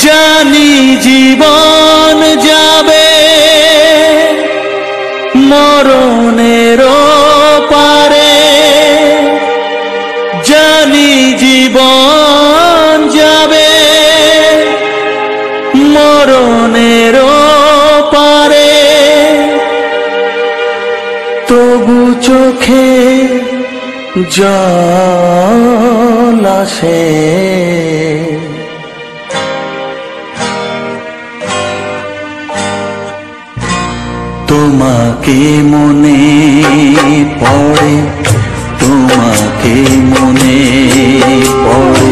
জানি জীবন যাবে মরণের পারে, জানি জীবন যাবে মরণের পারে, তবু চোখে জল আসে, তোমাকে মনে পড়ে, তোমাকে মনে পড়ে,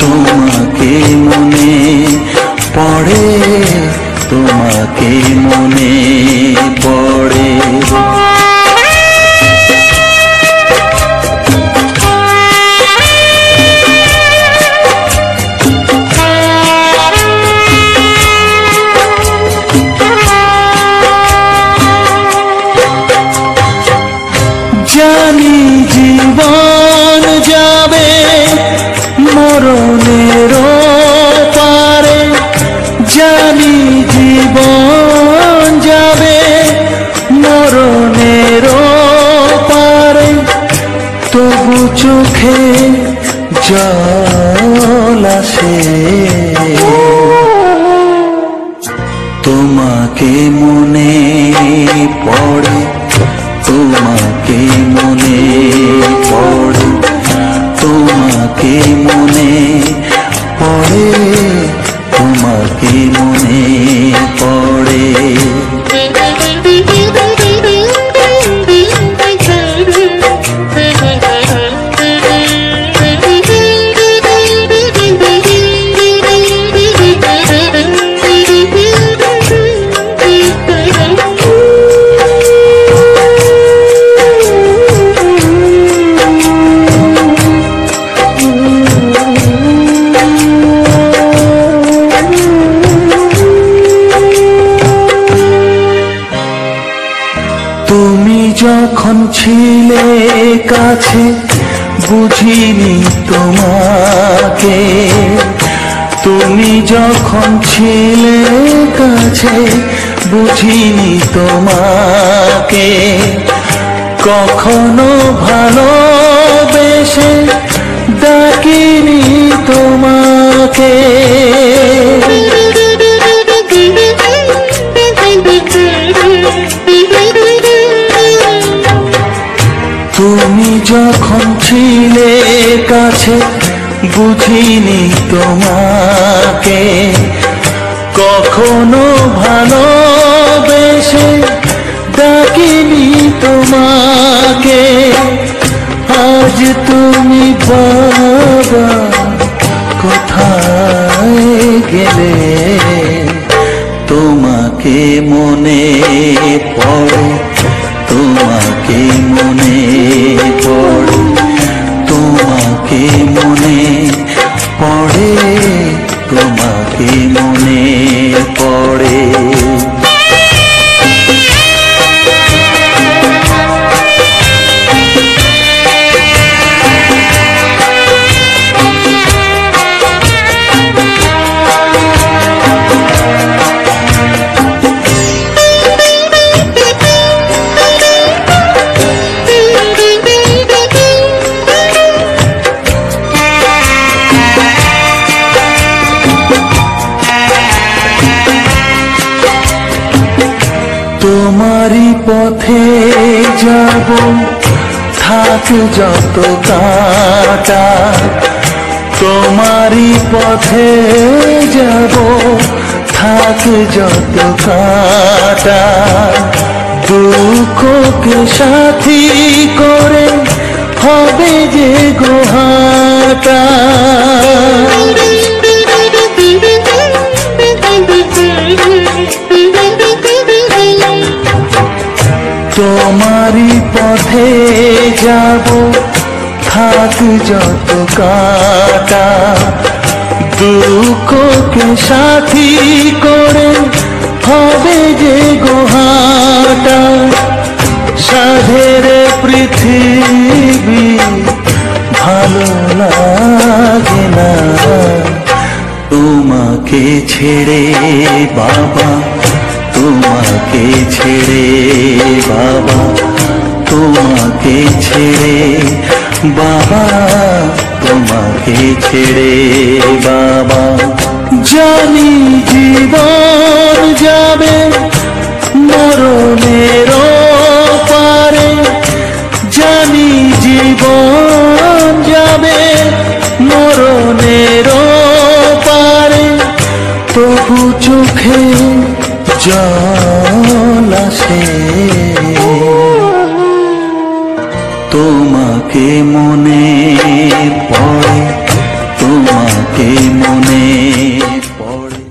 তোমাকে মনে পড়ে, তোমাকে মনে পড়ে। জানি জীবন যাবে মরণের পারে, জানি জীবন যাবে মরণের পারে, তবু চোখে জল আসে, তোমাকে মনে পড়ে, তোমাকে মনে পড়ে, তোমাকে মনে পড়ে, তোমাকে মনে পড়ে। তুমি যখন ছিলে কাছে বুঝিনি তোমাকে, তুমি যখন ছিলে কাছে বুঝিনি তোমাকে, কখনো ভালোবেসে ডাকিনি তোমাকে, তুমি যখন ছিলে কাছে বুঝিনি তোমাকে, কখনো ভালোবেসে ডাকিনি তোমাকে, আজ তুমি বাবা কোথায় গেলে, তোমাকে মনে পড়ে, তোমাকে মনে পড়ে, তোমাকে মনে পড়ে, তোমাকে মনে পড়ে। তোমারই পথে যাব থাক যত কাঁটা, তোমারই পথে যাব থাক যত কাঁটা, দুঃখকে সাথী করে হবে যে গোহাটা, তোমারই পথে যাব থাক যত কাঁটা, দুঃখকে সাথী করে হবে যে গোহাটা, সাধের পৃথিবী ভালো লাগে না, তোমাকে তোমাকে ছেড়ে বাবা, তোমাকে ছেড়ে বাবা, তোমাকে ছেড়ে বাবা, তোমাকে ছেড়ে বাবা। জানি জীবন যাবে মরণের পারে, জানি জীবন যাবে মরণের পারে, তবু চোখে জল আসে তোমাকে মনে পড়ে, তোমাকে মনে পড়ে।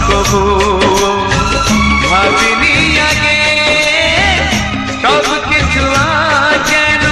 প্রভু ভাবিনি আগে সব কিছু যেন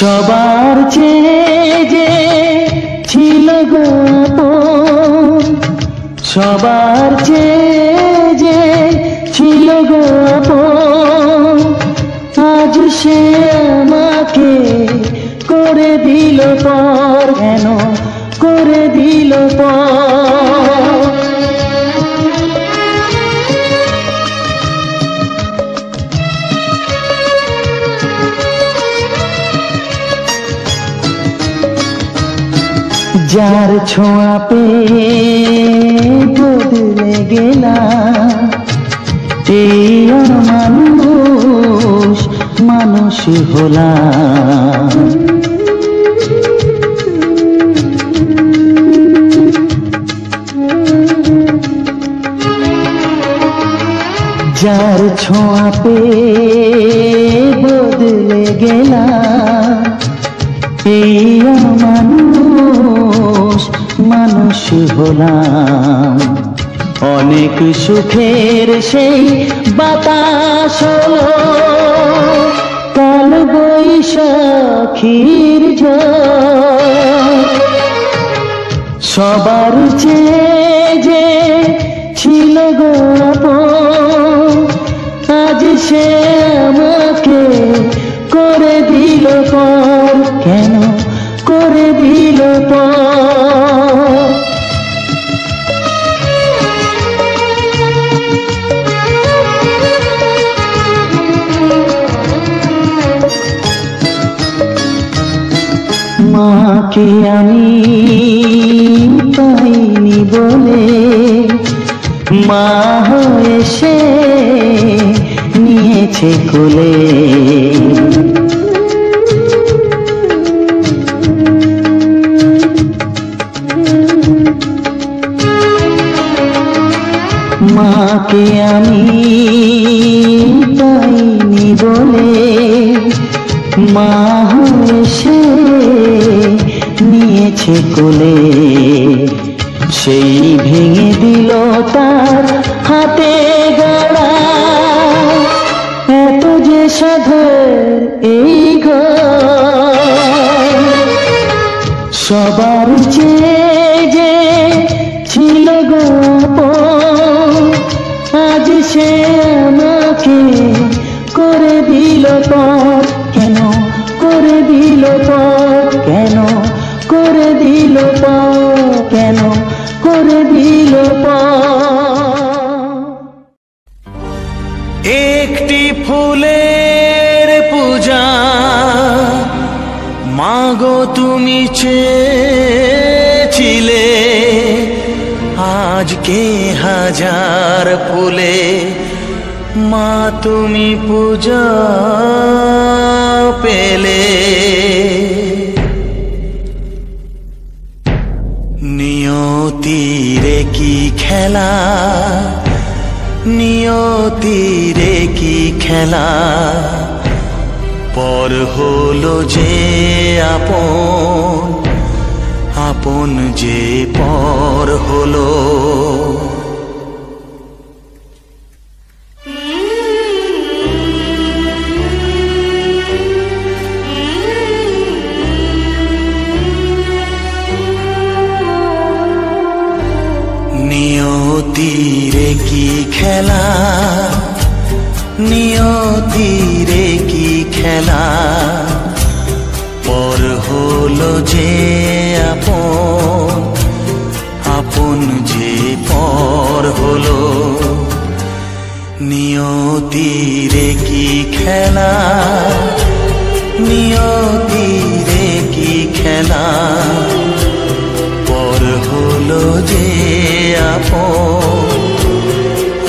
সবার চেয়ে যে ছিল গো আপন, সবার চেয়ে যে ছিল গো আপন, আজ সে আমাকে করে দিল পর, কেন করে দিল পর। যার ছোঁয়া পেয়ে বদলে গেলাম, এই মানুষ মানুষ হলাম। যার ছোঁয়া পেয়ে বদলে গেলাম, এই মানুষ মানুষ হলাম। অনেক সুখের সেই বাতাস হলো, কাল বৈশাখীর ঝড়। সবার চেয়ে যে ছিল গো আপন, আজ সে আমাকে করে দিল পর, কেন করে দিল পর। মাকে আমি পাইনি বলে, মা হয়ে সে নিয়েছে কোলে। মাকে আমি পাইনি বলে, মা হয়ে সে নিয়েছে কোলে। সেই ভেঙে দিল তার হাতে গড়া, এত যে সাধের এই ঘর। সবার চেয়ে যে ছিল গো আপন, আজ সে আমাকে করে দিল পর, কেন করে দিল পর, কেন করে দিল পর, কেন করে দিল পর। একটি ফুলের পূজা মাগো তুমি চেয়েছিলে, আজকে হাজার ফুলে মা তুমি পূজা পেলে। নিয়তিরে কি খেলা, নিয়তিরে কি খেলা, পর হলো যে আপন, আপন যে পর হলো। নিয়তিরে কি খেলা, নিয়তিরে কি খেলা, পর হলো যে আপন, আপন যে পর হলো। নিয়তিরে কি খেলা, নিয়তিরে কি খেলা, পর হলো যে আপন,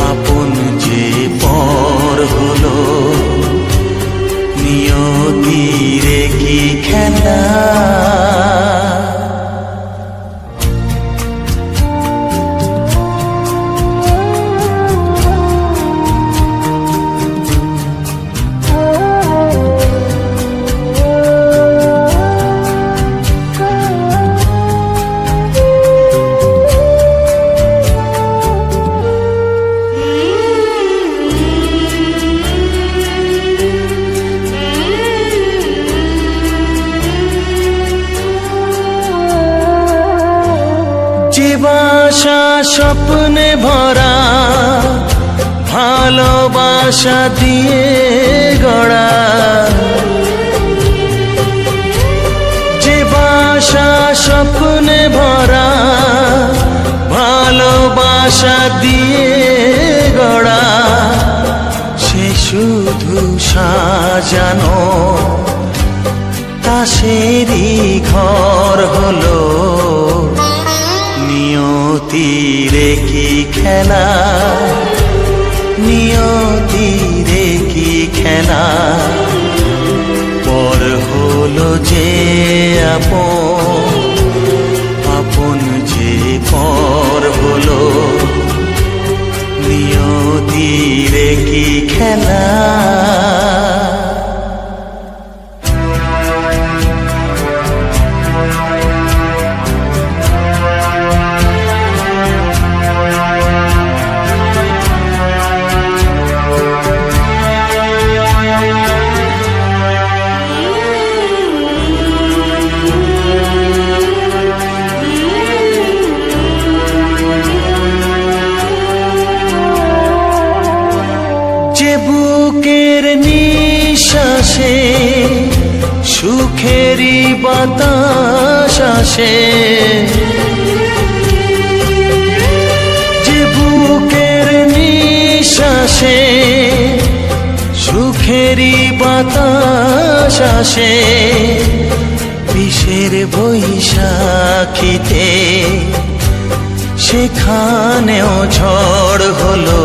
আপন যে পর হলো। নিয়তিরে কি খেলা। স্বপ্নে ভরা ভালোবাসা দিয়ে গড়া যে বাসা স্বপ্নে ভরা ভালোবাসা দিয়ে গড়া সে শুধু সাজানো তাসেরই ঘর হলো নিয়তিরে কি খেলা নিয়তিরে কি খেলা পর হলো যে আপন যে পর হলো নিয়তিরে কি খেলা বুকের নিঃশ্বাসে সুখেরই বাতাস আসে যে বুকের নিঃশ্বাসে সুখেরই বাতাস আসে বিষের বৈশাখীতে সেখানেও ঝড় হলো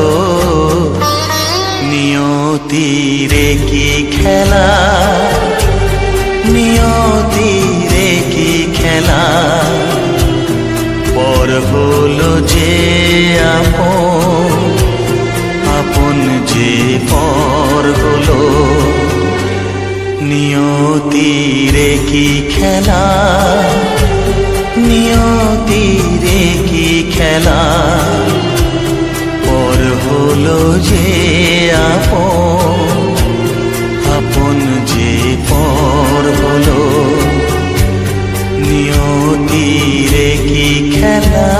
নিয়তিরে কি খেলা নিয়তিরে কি খেলা পর হলো যে আপন যে পর হলো নিয়তিরে কি খেলা নিয়তিরে কি খেলা পর হলো যে আপন যে পর হলো নিয়তিরে কি খেলা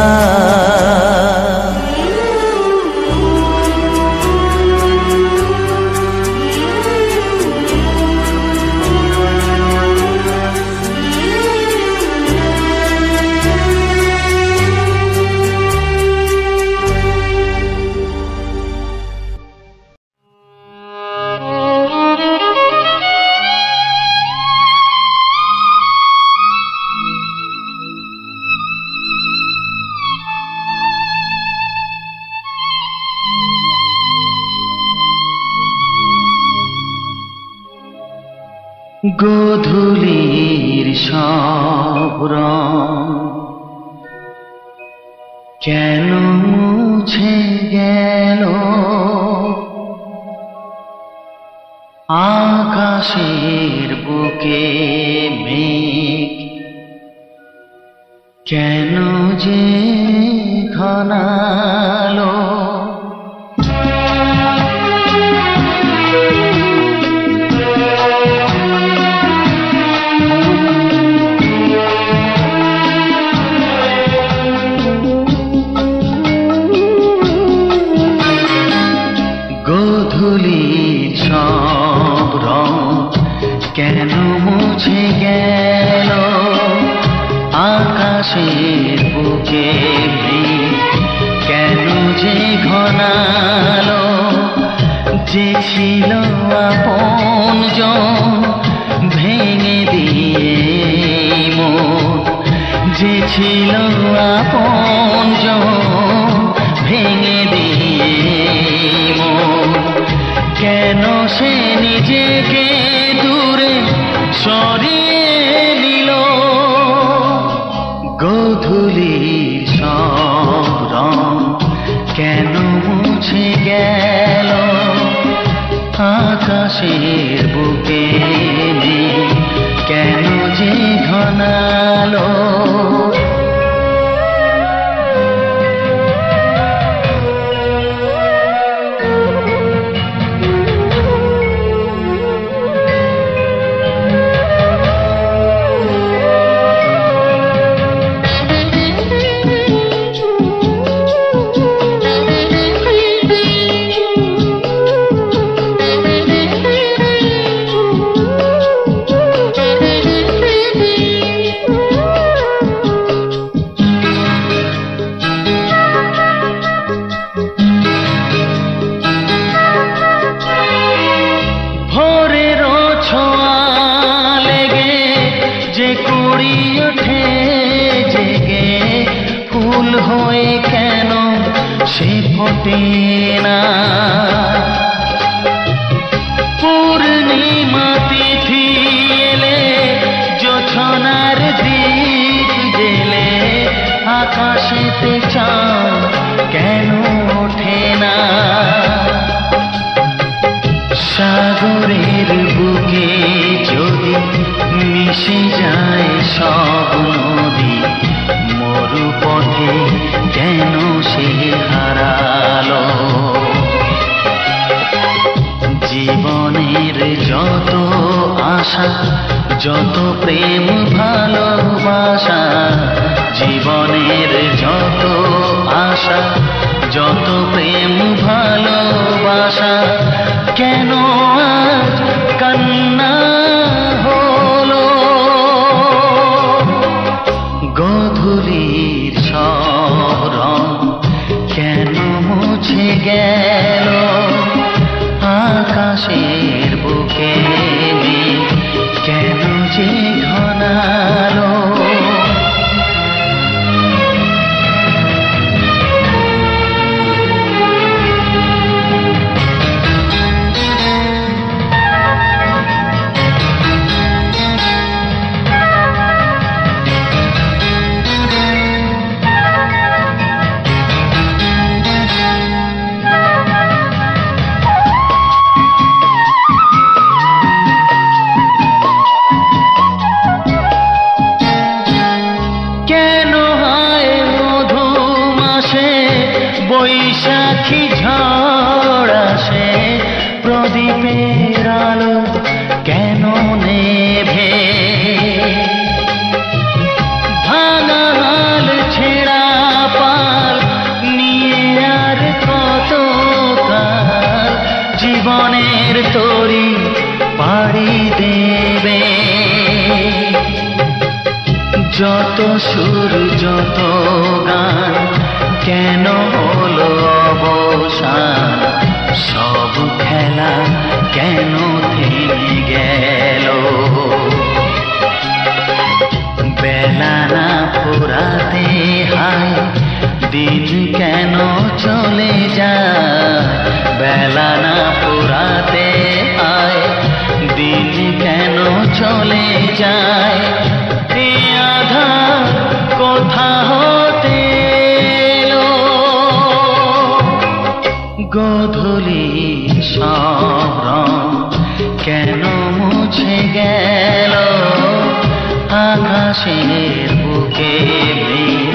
গোধূলির সব রং কেন মুছে গেল আকাশের বুকে মেঘ কেন যে ঘনালো গোধূলির সব রং কেন মুছে গেল আকাশের বুকে কেন যে ঘনালো যে ছিল আপনজন ভেঙে দিয়ে মন যে ছিল আপনজন ভেঙে দিয়ে মন কেন সে নিজেকে দূরে সরিয়ে নিল গোধূলির সব রং কেন মুছে গেল আকাশের বুকে কেন যে ঘনালো ফোটে না। পূর্ণিমা তিথি এলে জোছনার দীপ জেলে আকাশেতে চাঁদ কেন ওঠে না। সাগরের বুকে যদি মিশে যায় সব নদী, মরুপথে কেন সে হারালো। জীবনের যত আশা, যত প্রেম ভালোবাসা, জীবনের যত আশা, যত প্রেম ভালোবাসা, কেন আজ কান্না হলো। গধূলির সব রং কেন মুছে গেল। আকাশের বুকে মেঘ কেন যে ঘনালো। বৈশাখী ঝড় আসে, প্রদীপের আলো কেন নেভে। ভাঙা হাল ছেঁড়া পাল নিয়ে আর কত কাল জীবনের তরি পাড়ি দেবে। যত সুর যত গান কেন হলো অবসান। সব খেলা কেন থেমে গেল। বেলা না ফুরাতে হায় দিন কেন চলে যায়। বেলা না ফুরাতে হায় দিন কেন চলে যায়। এ আধার কোথা হতে এলো। গধূলির সব রং কেন মুছে গেল। আকাশের বুকে মেঘ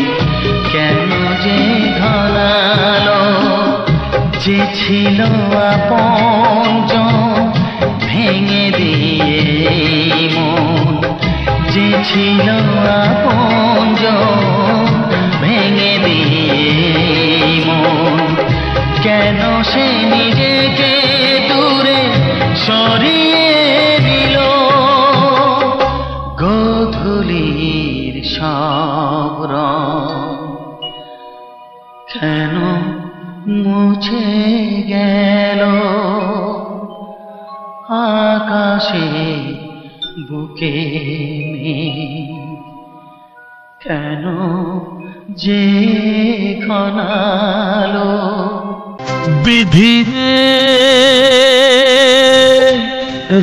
কেন যে ঘনালো। যে ছিল আপনজন ভেঙে দিয়ে মন, যে ছিল আপনজন ভেঙে দিয়ে মন, কেন সে নিজেকে দূরে সরিয়ে দিল। গধূলির সব রং কেন মুছে গেল। আকাশে বুকে মেঘ কেন যে ঘনালো। বিধি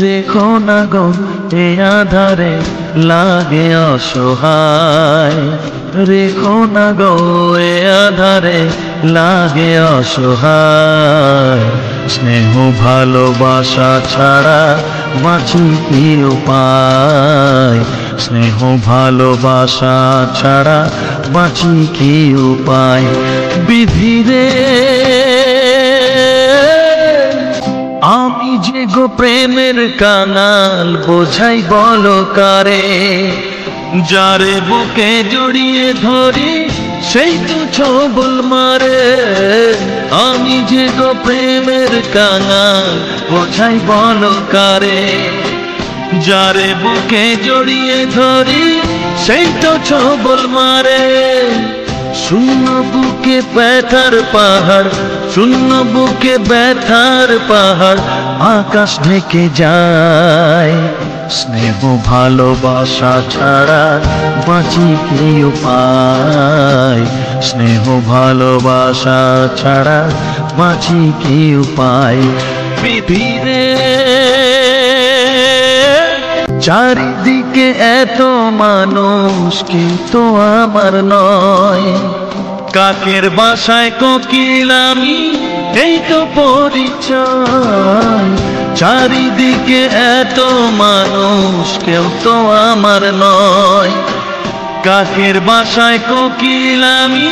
রেখো না গো এ আধারে লাগে অসহায়। রেখো না গো এ আধারে লাগে অসহায়। স্নেহ ভালোবাসা ছাড়া বাঁচি কি উপায়। স্নেহ ভালোবাসা ছাড়া বাঁচি কি উপায়। বিধিরে আমি যে গো প্রেমের কাঙাল বোঝাই বলো কারে। যারে বুকে জড়িয়ে ধরি সেই তো ছবল মারে। আমি যে গো প্রেমের কাঙাল বোঝাই বলো কারে। যারে বুকে জড়িয়ে ধরি সেই তো ছবল মারে। শূন্য বুকে ব্যথার পাহাড়, শূন্য বুকে ব্যথার পাহাড় আকাশ ঢেকে যায়। স্নেহ ভালোবাসা ছাড়া বাঁচি কি উপায়, স্নেহ ভালোবাসা ছাড়া বাঁচি কি উপায়। পৃথিবীতে চারিদিকে এত মানুষ কিন্তু আমার নয়, কাকের বাসায় কোকিল আমি এই তো পরিচয়। চারিদিকে এত মানুষ কেউ তো আমার নয়, কাকের বাসায় কোকিল আমি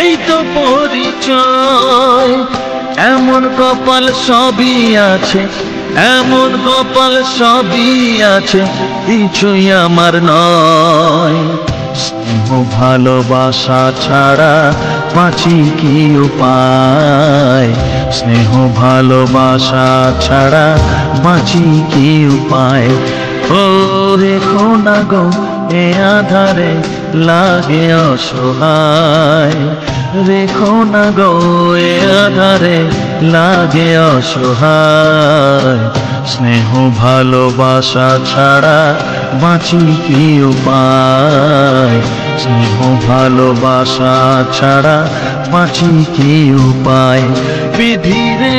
এই তো পরিচয়। এমন কপাল সবই আছে, এমন কপাল সবই আছে, কিছুই আমার নয়। স্নেহ ভালোবাসা ছাড়া বাঁচি কি উপায়, স্নেহ ভালোবাসা ছাড়া বাঁচি কি উপায়। ও রেখো না গো এ আধারে লাগে অসহায়, রেখো না গো এ আধারে লাগে অসহায়। স্নেহ ভালোবাসা ছাড়া বাঁচি কি উপায়, স্নেহ ভালোবাসা ছাড়া বাঁচি কি উপায়। বিধিরে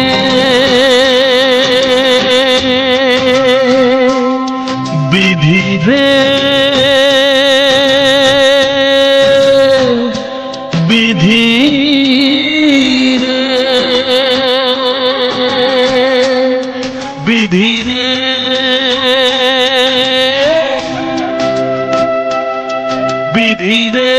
বিধিরে বিধি বিধি রে বিধি রে।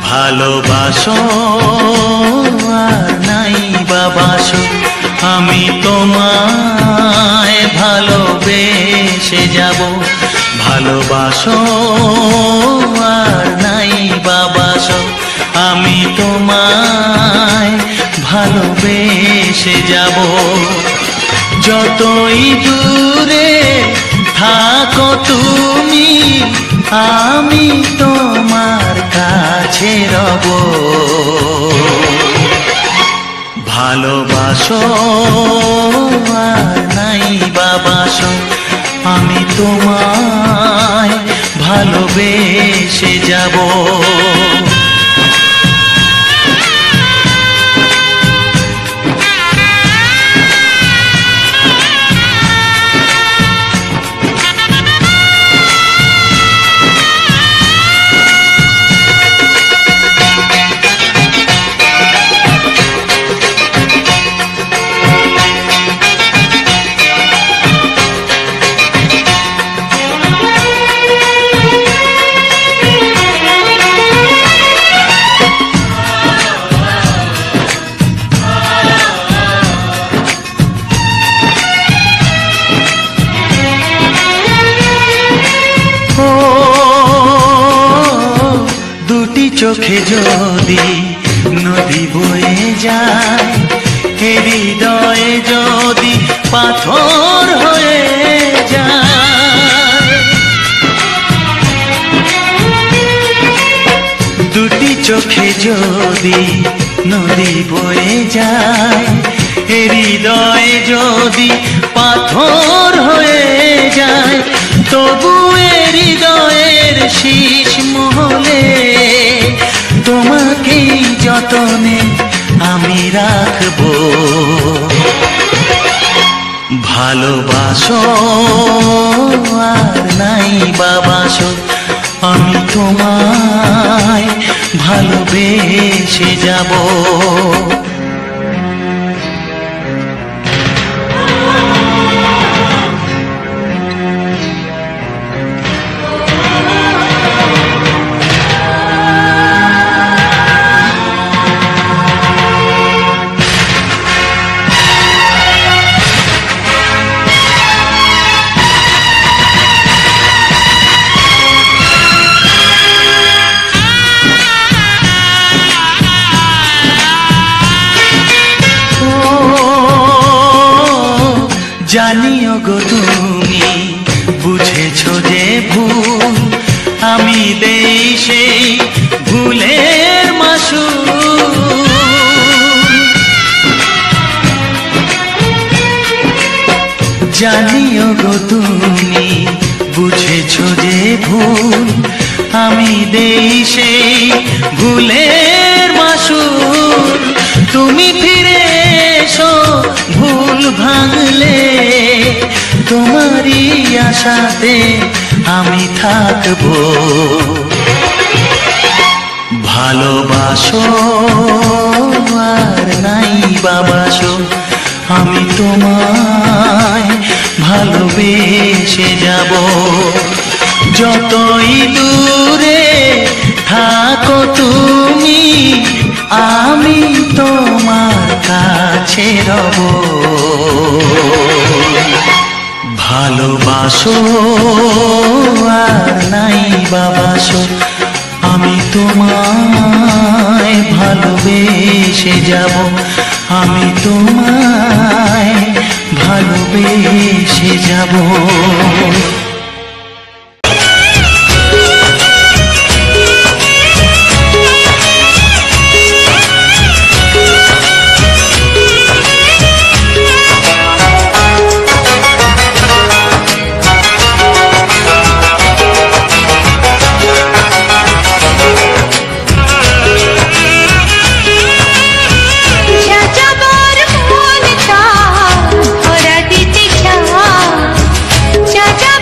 ভালোবাসো আর নাই বাবাসো, আমি তোমায় ভালোবেসে যাব। ভালোবাসো আর নাই বাবাসো, আমি তোমায় ভালোবেসে যাব। যতই দূরে থাকো তুমি, আমি তোমার কাছে রব। ভালোবাসো আর নাই বাবাসো, আমি তোমায় ভালোবেসে যাব। চোখে যদি নদী বয়ে যায়, হৃদয়ে যদি পাথর হয়ে যায়। দুটি চোখে যদি নদী বয়ে যায়, হৃদয়ে যদি পাথর হয়ে যায়, তবু হৃদয়ের শীষ মহলে তোমাকে যতনে আমি রাখবো। ভালোবাসো আর নাই বাবাসো, আমি তোমায় ভালোবেসে যাব। জানিও গো তুমি বুঝেছো যে ভুল, আমি দেই সেই ভুলের মাসুল। জানিও গো তুমি বুঝেছো যে ভুল, আমি দেই সেই ভুলের মাসুল। তুমি ফিরে এসো ভুল ভাঙলে, তোমারই আশাতে আমি থাকবো। ভালোবাসো আর নাই বাবাসো, আমি তোমায় ভালোবেসে যাব। যতই দূরে থাকো তুমি, আমি তোমার কাছে রব। ভালোবাসো আর নাই বাবাসো, আমি তোমায় ভালোবেসে যাব। আমি তোমায় ভালোবেসে যাব। চাচা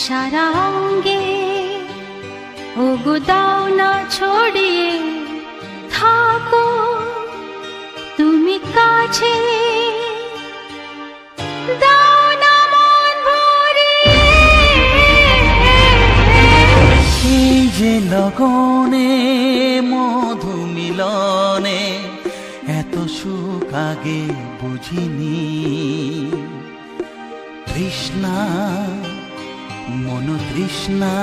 সারা অঙ্গে ওগো দাও না ছড়িয়ে থাকো তুমি কাছে দাও না মন ভরিয়ে এই যে লগনে মধু মিলনে এত সুখ আগে বুঝিনি তৃষ্ণা মন তৃষ্ণা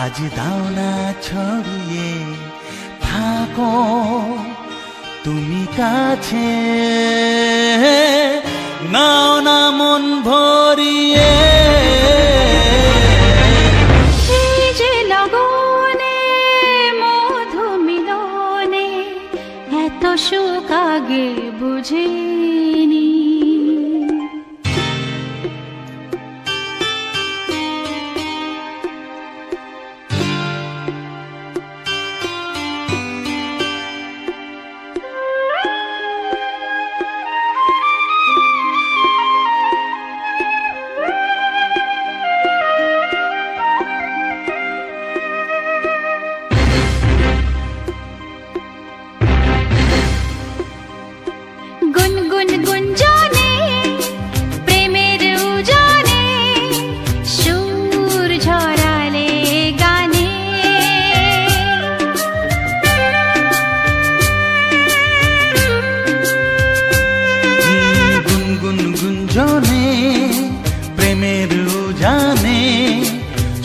আজ দাও না ছড়িয়ে থাকো তুমি কাছে নাও না মন ভরিয়ে এই যে লগনে মধু মিলনে এত সুখ আগে বুঝিনি গুনগুন গুঞ্জনে প্রেমের উজানে সুর ঝরালে গানে গুনগুন গুঞ্জনে প্রেমের উজানে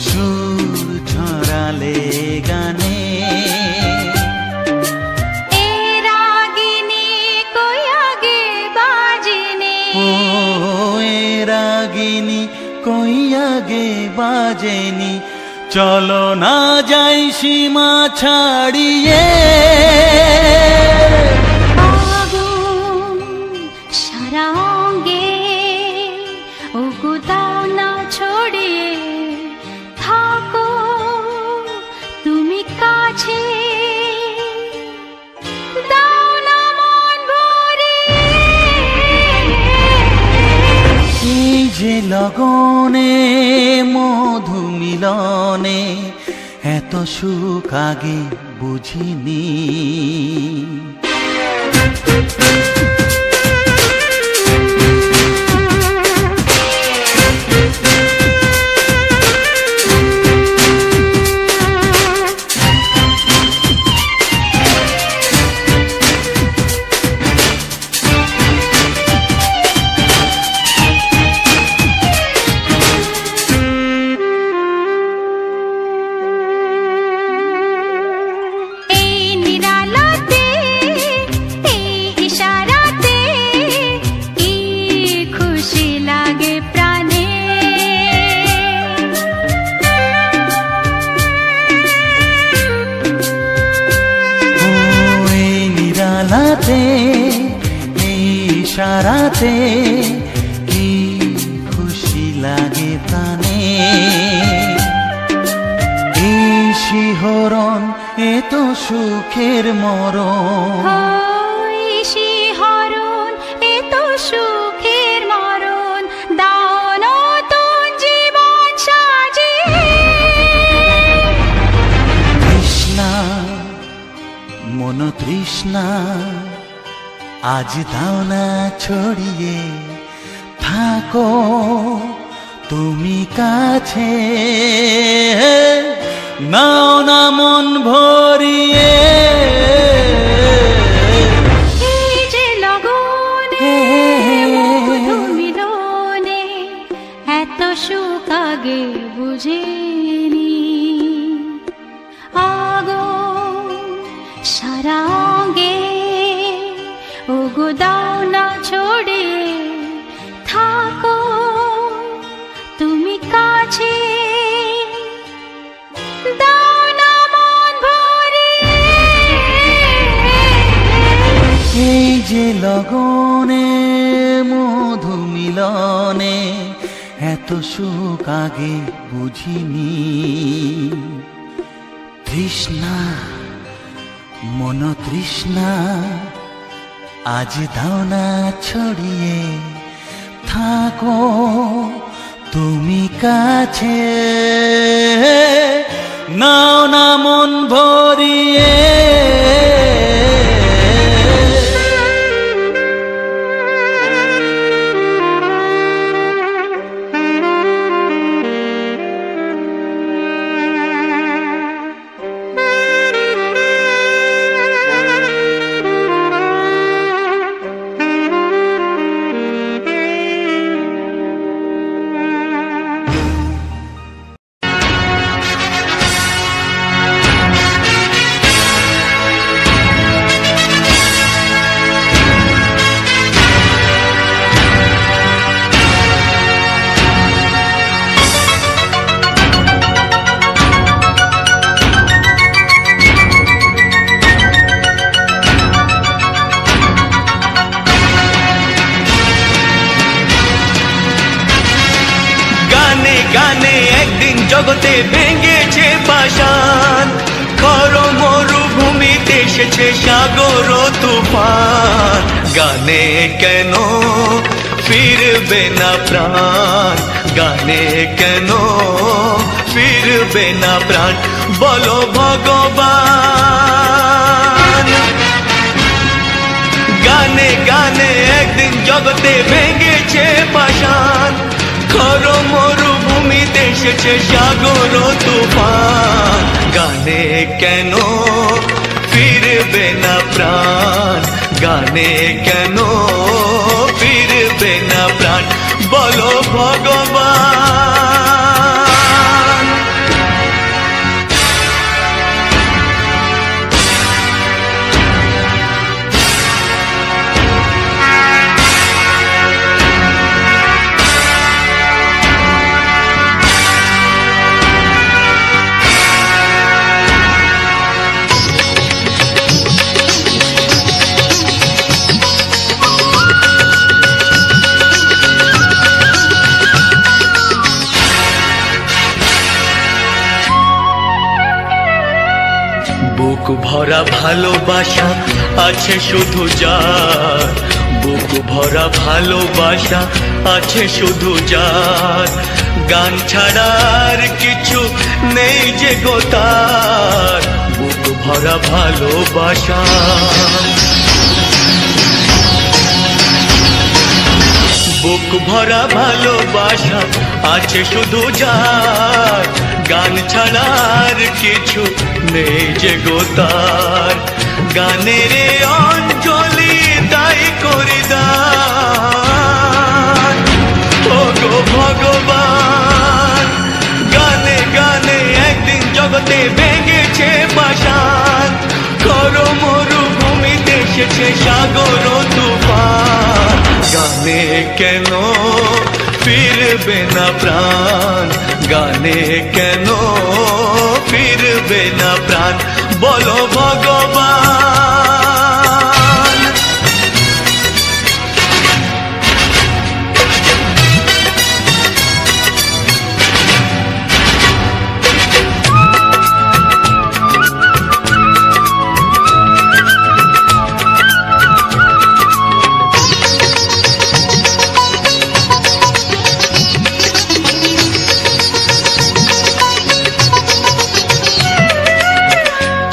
সুর ছড়ালে গানে রাগিনী কই আগে বাজেনি চলো না যাই সীমা ছাড়িয়ে আগুন সারা অঙ্গে ওগো দাও না ছড়িয়ে থাকো তুমি কাছে দাও না মন ভরিয়ে এই যে লগনে মধু মিলনে এত সুখ আগে বুঝিনি এই ইশারাতে কি খুশি লাগে প্রাণে এই শিহরণ এত সুখের মরণ শিহরণ এত সুখের মরণ দাও নতুন জীবন সাজিয়ে তৃষ্ণা মন তৃষ্ণা আজ দাও না ছড়িয়ে থাকো তুমি কাছে নাও না মন ভরিয়ে এই যে লগনে মধু মিলনে এত সুখ আগে বুঝিনি আগুন সারা অঙ্গে ওগো দাও না ছড়িয়ে থাকো তুমি কাছে দাও না মন ভরিয়ে এই যে লগনে মধু মিলনে এত সুখ আগে বুঝিনি তৃষ্ণা মন তৃষ্ণা আজ দাও না ছড়িয়ে থাকো তুমি কাছে নাও না মন ভরিয়ে, গানে একদিন জগতে ভেঙেছে পাষাণ, খর মরুভূমিতে এসেছে সাগর তুফান। গানে কেন ফিরবে না প্রাণ, গানে কেন ফিরবে না প্রাণ, বলো ভগবান। গানে গানে একদিন জগতে ভেঙেছে পাষাণ, খর মরুভূমিতে এসেছে সাগর তুফান। গানে কেন ফিরবে না প্রাণ, গানে কেন ফিরবে না প্রাণ, বলো ভগবান। বুক ভরা ভালোবাসা আছে শুধু যার, বুক ভরা ভালোবাসা আছে শুধু যার, গান ছাড়ার কিছু নেই যে গো তার, বুক ভরা ভালোবাসা। বুক ভরা ভালোবাসা আছে শুধু যার, গান ছাড়ার কিছু নেই যে গো তার, গানের অঞ্জলি তাই করে দান, ও গো ভগবান। গানে গানে একদিন জগতে ভেঙেছে পাষাণ, খর মরুভূমিতে এসেছে সাগর তুফান। গানে কেন ফিরবে না প্রাণ, গানে কেন ফিরবে না প্রাণ, বলো ভগবান।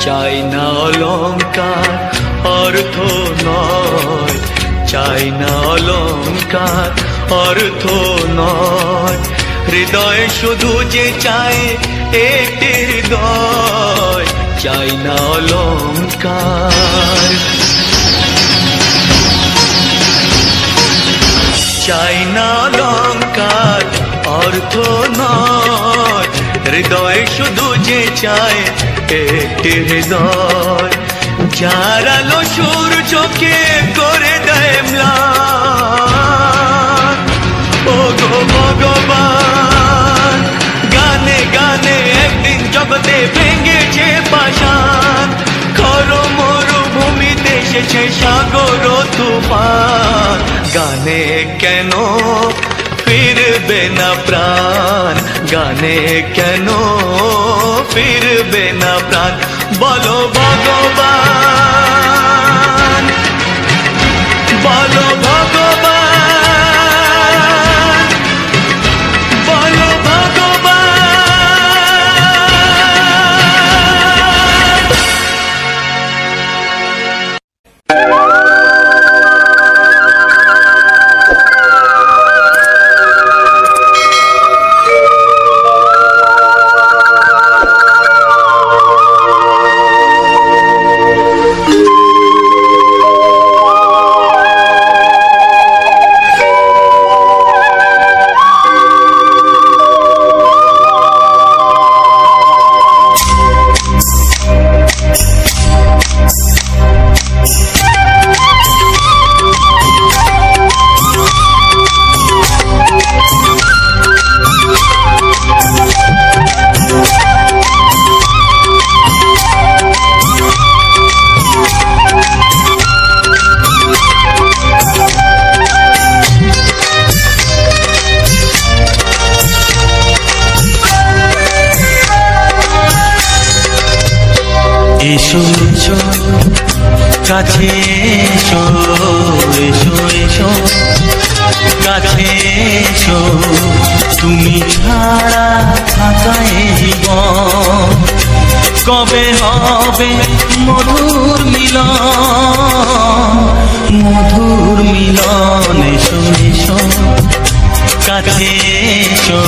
চাই না অলংকার অর্থ নয়, চাই না অলংকার অর্থ নয়, হৃদয় শুধু যে চায় একটি হৃদয়, চাই না অলংকার। চাই না অলংকার অর্থ নয়, হৃদয় শুধু যে চায় একটি হৃদয়, যার আলো সূর্যকে করে দেয় ম্লান, ও গো ভগবান। গানে গানে একদিন জগতে ভেঙেছে পাষাণ, খর মরুভূমিতে এসেছে সাগর তুফান। গানে কেন ফিরবে না প্রাণ, গানে কেন ফিরবে না প্রাণ, বলো ভগবান, বলো ভগবান, এসো তুমি ছাড়া থাকা এ জীবন কবে হবে মধুর মিলন এসো এসো কাছে এসো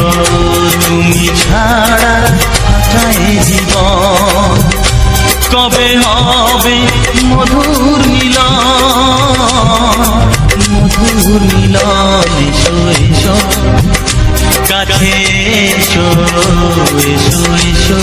তুমি ছাড়া থাকা এ জীবন কবে হবে মধুর মিলন এসো এসো কাছে এসো এসো এসো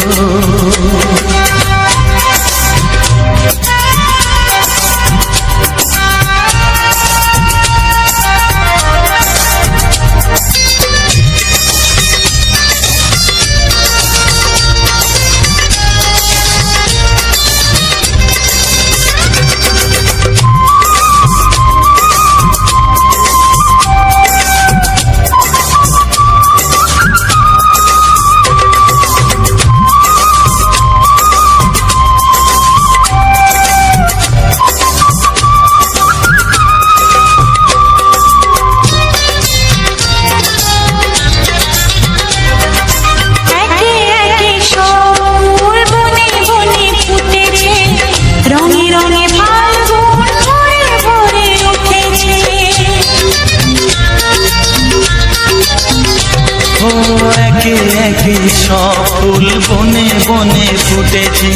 সব ফুল বনে বনে ফুটেছে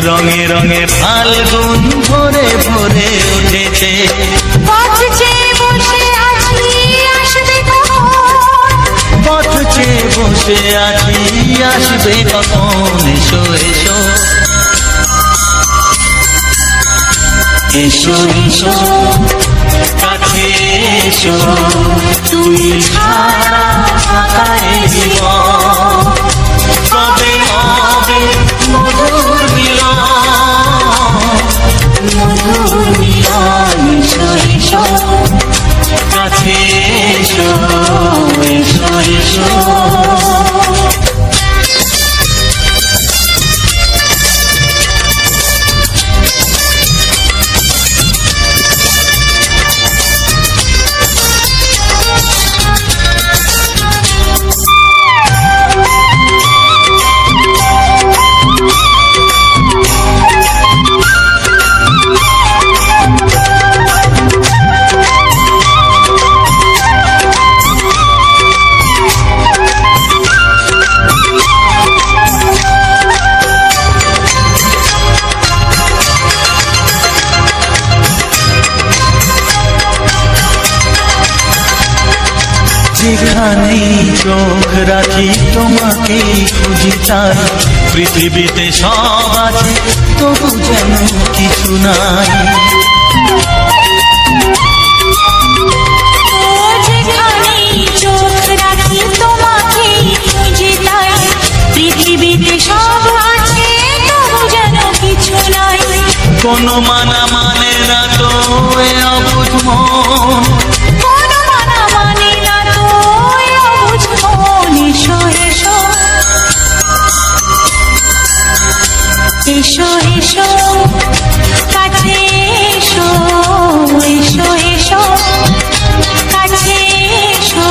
রঙে রঙে ফাল্গুন ভরে ভরে উঠেছে পথ চেয়ে বসে আছি আসবে কখন এসো এসো এসো এসো কাছে এসো তুমি ছাড়া থাকা এ জীবন কবে হবে মধুর মিলন এসো এসো কাছে এসো এসো এসো যেখানেই চোখ রাখি তোমাকেই খুঁজি তাই পৃথিবীতে সব আছে তবু যেন কিছু নাই যেখানেই চোখ রাখি তোমাকেই খুঁজি তাই পৃথিবীতে সব আছে তবু যেন কিছু নাই কোনো মানা মানে না তো এ অবুঝ মন এসো এসো কাছে এসো এসো এসো কাছে এসো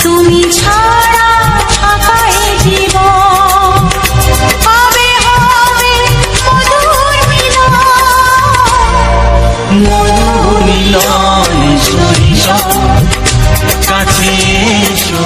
তুমি ছাড়া থাকা এ জীবন হবে হবে মধুর মিলন এসো এসো কাছে এসো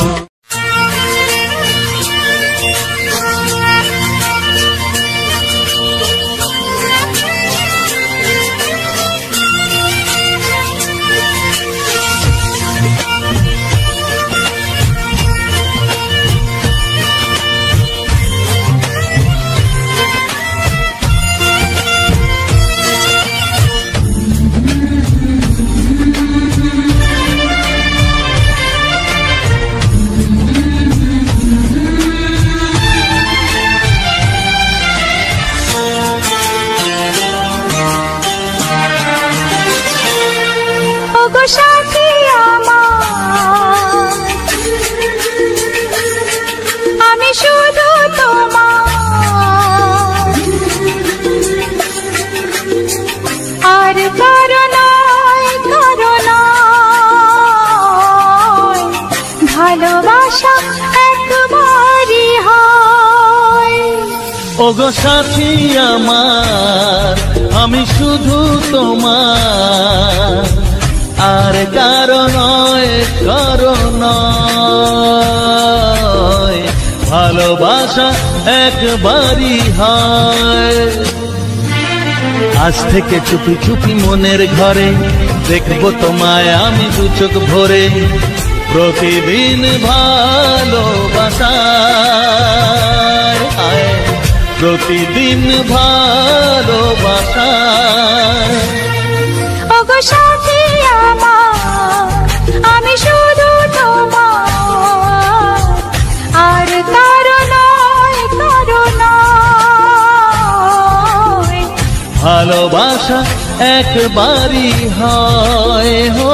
ওগো সাথী আমার, আমি শুধু তোমার, আর কারো নয়, কারো নয়। ভালোবাসা একবারই হয়। আজ থেকে চুপি চুপি মনের ঘরে দেখবো তোমায় আমি দু চোখ ভরে। প্রতিদিন ভালোবাসায়, প্রতিদিন ভালোবাসায়। ওগো সাথী আমার, আমি শুধু তোমার, আর কারো নয়, কারো নয়। ভালোবাসা একবারই হয় হো।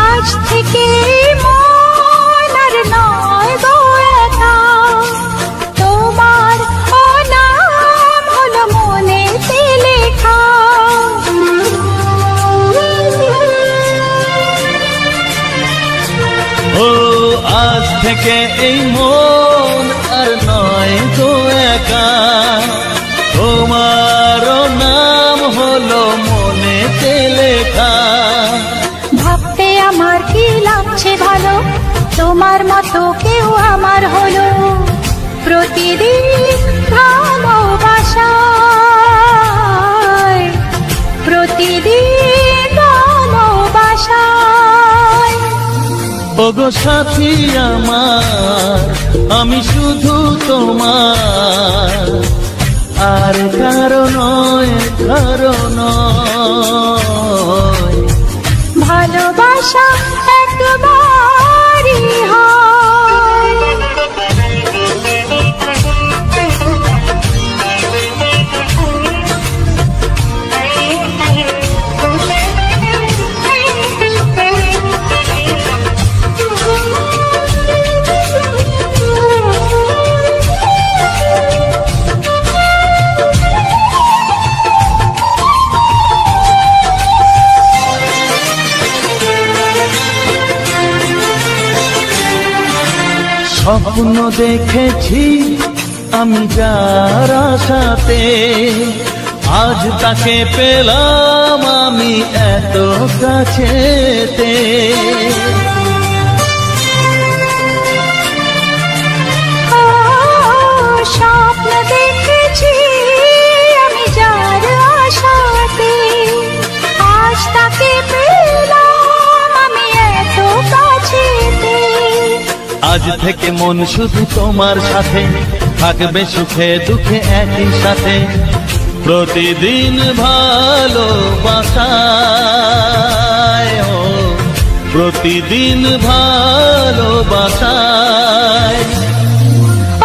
আজ থেকে মন আর নয় গো একা, তোমার ও নাম হলো মনেতে লেখা। ও আজ থেকে এই মন আর নয় গো একা, তোমারও নাম হলো মনেতে লেখা। ভাবতে আমার কি লাগছে ভালো, তোমার মতো কেউ আমার হলো। প্রতিদিন ভালোবাসায়, প্রতিদিন ভালোবাসায়। ওগো সাথী আমার, আমি শুধু তোমার, আর কারো নয়, কারো নয়। ভালোবাসা একবারই হয়। স্বপ্ন দেখেছি আমি যার আশাতে, আজ তাকে পেলাম আমি এত কাছেতে। স্বপ্ন দেখেছি আমি যার আশাতে, আজ তাকে পেলাম আমি এত কাছেতে। আজ থেকে মন শুধু তোমার সাথে, থাকবে সুখে দুঃখে একই সাথে। প্রতিদিন ভালোবাসায়, ও প্রতিদিন ভালোবাসায়।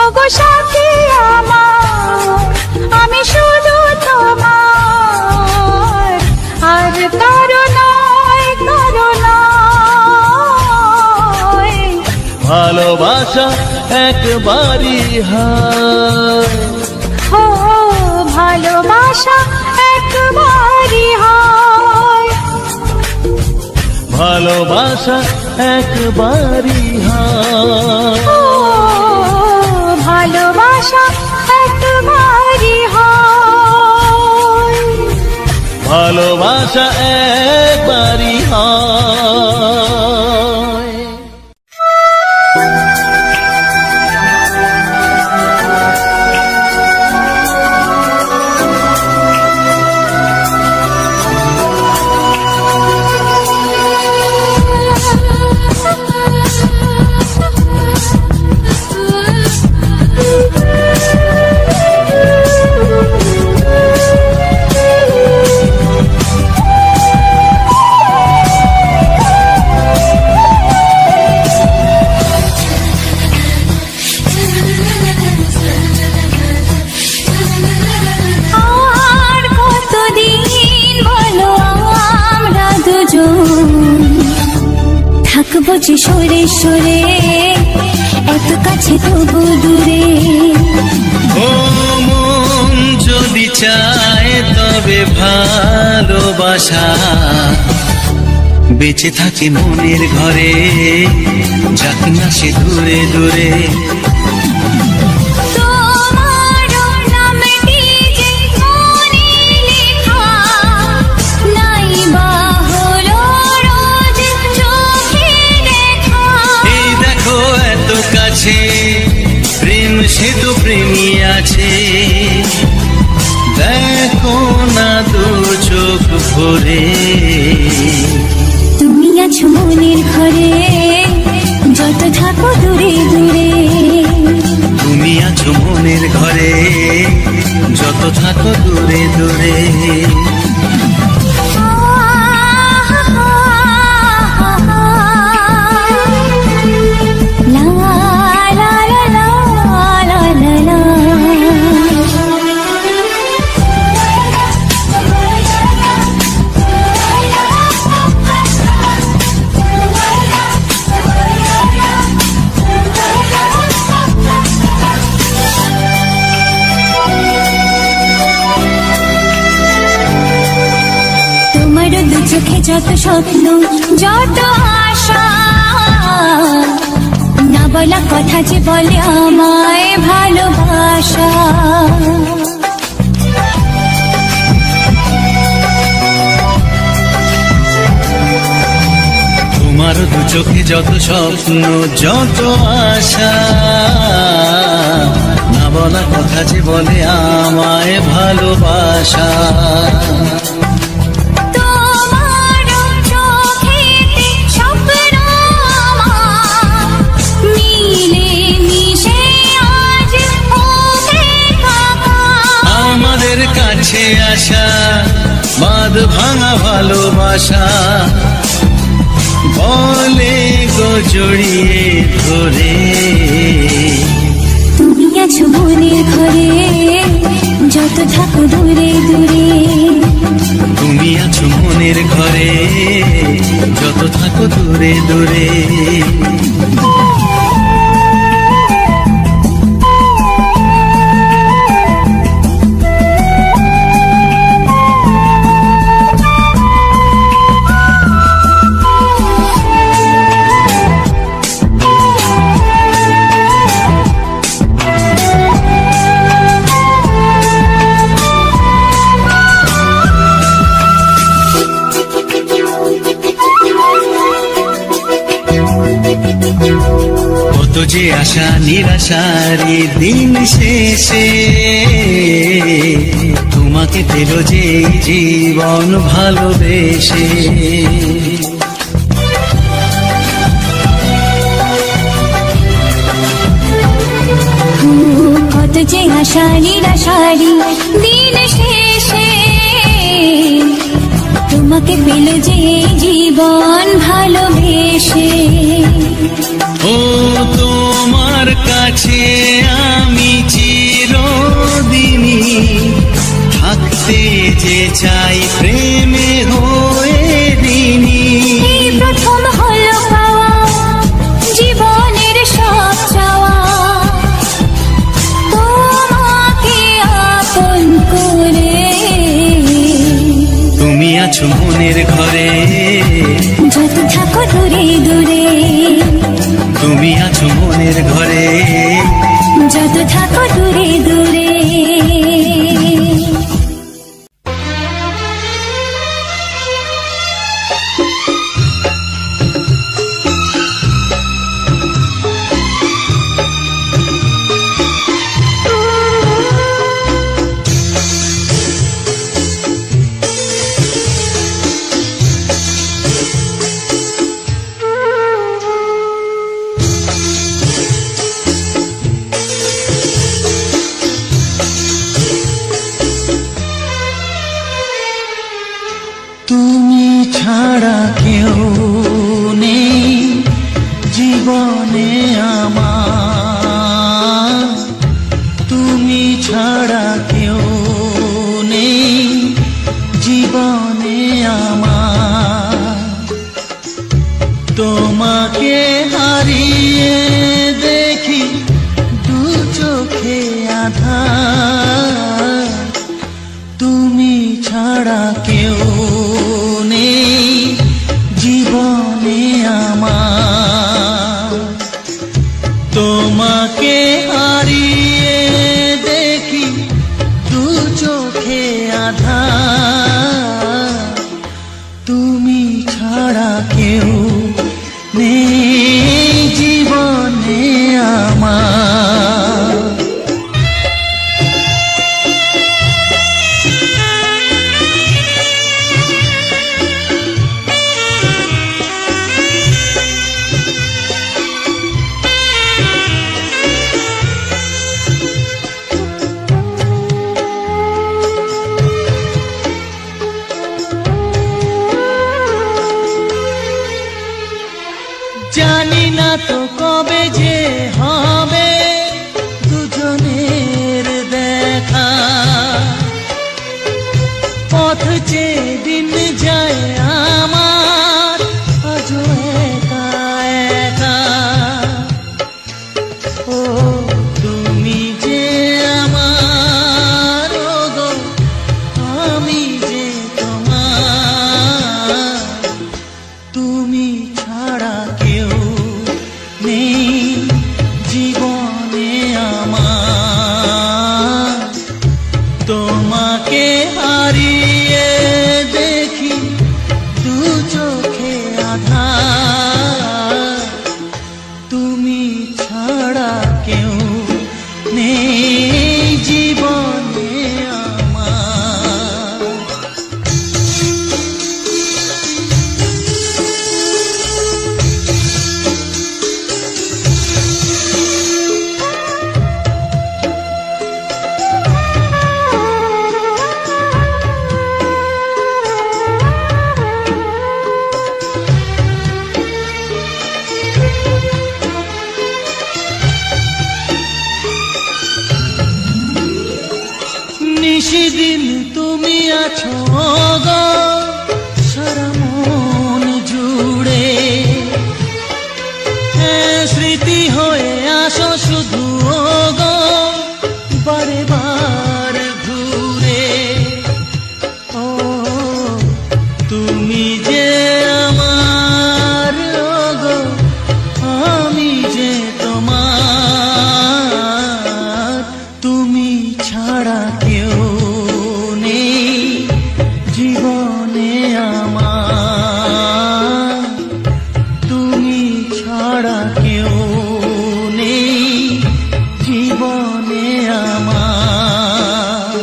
ওগো সাথী আমার, আমি শুধু তোমার, আর কারো নয়, কারো নয়। ভালোবাসা একবারই হয়। ও ভালোবাসা একবারই হয়। ভালোবাসা একবারই হয়। ও ভালোবাসা একবারই হয়। ভালোবাসা একবারই হয়। থাকবো যে সরে সরে, এত কাছে তবু দূরে। ও মন যদি চায় তবে ভালোবাসা বেঁচে থাকে মনের ঘরে, যাক না সে দূরে দূরে। প্রেম সে তো প্রেমী আছে, দেখো না দু চোখ ভরে। তুমি আছো মনের ঘরে, যত থাকো দূরে দূরে। তুমি আছো মনের ঘরে, যত থাকো দূরে দূরে। চোখে যত স্বপ্ন যত আশা, না বলা কথা যে বলে আমায় ভালোবাসা। তোমার দু চোখে যত স্বপ্ন যত আশা, না বলা কথা যে বলে আমায় ভালোবাসা। কাছে আসা বাঁধ ভাঙা ভালোবাসা, বলে গো জড়িয়ে ধরে। তুমি আছো মনের ঘরে, যত থাকো দূরে দূরে। তুমি আছো মনের ঘরে, যত থাকো দূরে দূরে। কত যে আশা নিরাশারি দিন শেষে, তোমাকে পেল যে জীবন ভালোবেসে। কত যে আশা নিরাশারি দিন শেষে, তোমাকে পেল যে জীবন ভালোবেসে। ও তোমার কাছে আমি চিরদিনই থাকতে যে চাই প্রেমে হয়ে দিনই। এই প্রথম হলো পাওয়া জীবনের সব চাওয়া, তোমাকে আপন করে। তুমি আছো মনের ঘরে, যত থাকো দূরে দূরে। তুমি আছো মনের ঘরে, যত থাকো দূরে দূরে। তুমি ছাড়া কেউ নেই জীবনে আমার, তুমি ছাড়া কেউ নেই জীবনে আমার। তোমাকে হারিয়ে দেখি দু চোখে আধার, তুমি ছাড়া কেউ নেই জীবনে আমার। তোমাকে হারিয়ে দেখি দু চোখে আধার, তুমি ছাড়া কেউ নেই জীবনে আমার। জানি না তো কবে যে হবে দুজনের দেখা, পথ চেয়ে দিন যায় আমার আজও একা একা। ও তুমি যে আমার, ও গো আমি যে তোমার, তুমি ছাড়া কেউ নেই জীবনে আমার। তোমাকে হারিয়ে দেখি দু চোখে আধার, তুমি ছাড়া কেউ নেই জীবনে আমার। নিশিদিন তুমি আছো গো সারা মন জুড়ে, স্মৃতি হয়ে আসো শুধু গো বারে বার ঘুরে। ও তুমি যে আমার, ও গো আমি যে তোমার, তুমি ছাড়া কেউ নেই জীবনে আমার। তুমি ছাড়া কেউ নেই জীবনে আমার।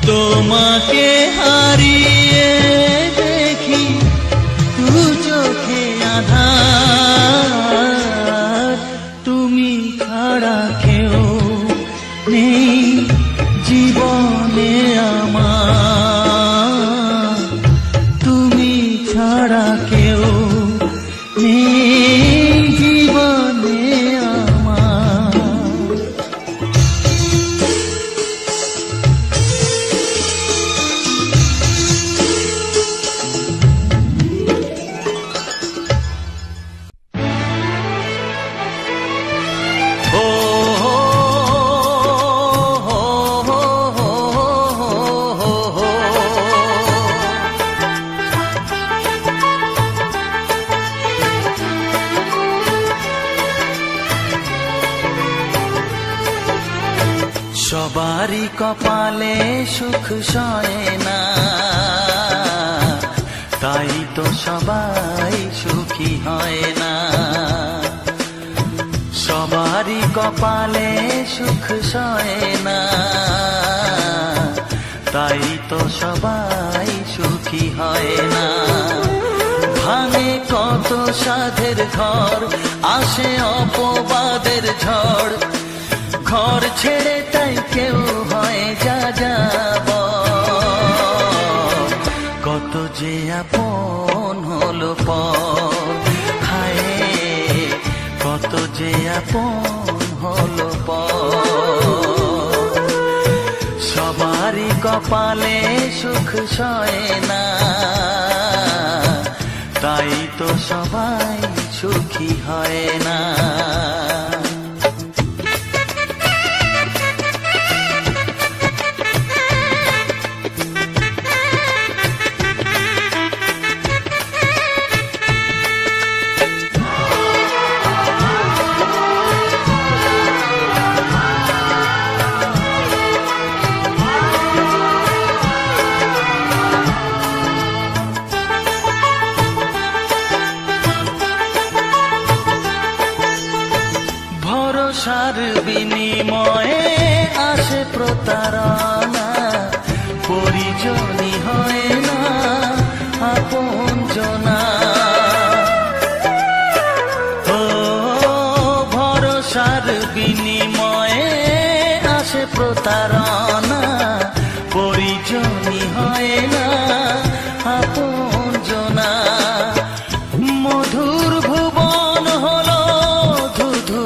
তোমাকে হারিয়ে দেখি দু চোখে আধার, তুমি ছাড়া কেউ নেই জীবনে আমার। তুমি ছাড়া কেউ নেই জীবনে আমার। সবারই কপালে সুখ সয় না, তাই তো সবাই সুখী হয় না। সবারই কপালে সুখ সয় না, তাই তো সবাই সুখী হয় না। ভাঙে কত সাধের ঘর, আসে অপবাদের ঝড়, ঘর ছেড়ে তাই কেউ হয় যা যাব। কত যে আপন হলো পর, হায় কত যে আপন হলো পর। সবারই কপালে সুখ সয় না, তাই তো সবাই সুখী হয় না। ভরসার বিনিময়ে আসে প্রতারণা, পরিজনই হয় না আপনজনা। ও ভরসার বিনিময়ে আসে প্রতারণা, পরিজনই হয় না আপনজনা। মধুর ভুবন হলো ধুধু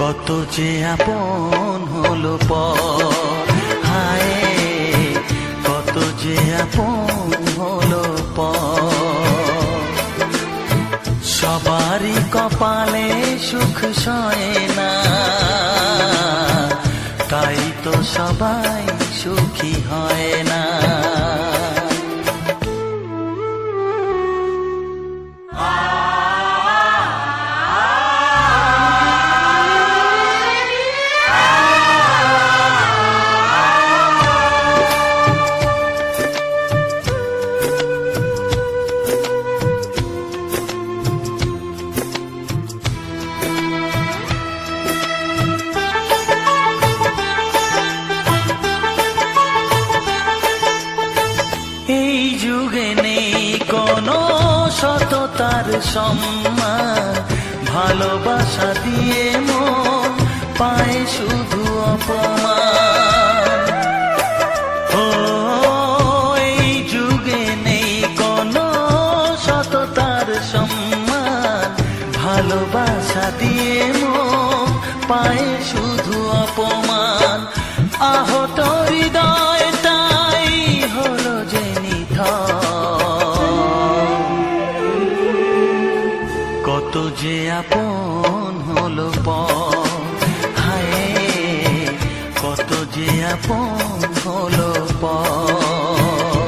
কত যে আপন হলো পর, হায় কত যে আপন হলো পর। সবারই কপালে সুখ সয় না, তাই তো সবাই সুখী হয় না। সততার সম্মান, ভালোবাসা দিয়ে মন পায় শুধু অপমান। ও এই যুগে নেই কোনো সততার সম্মান, ভালোবাসা দিয়ে মন পায় শুধু অপমান। আহত হৃদয়টাই হলো যে কত যে আপন হলো পর, হায় কত যে আপন হলো পর।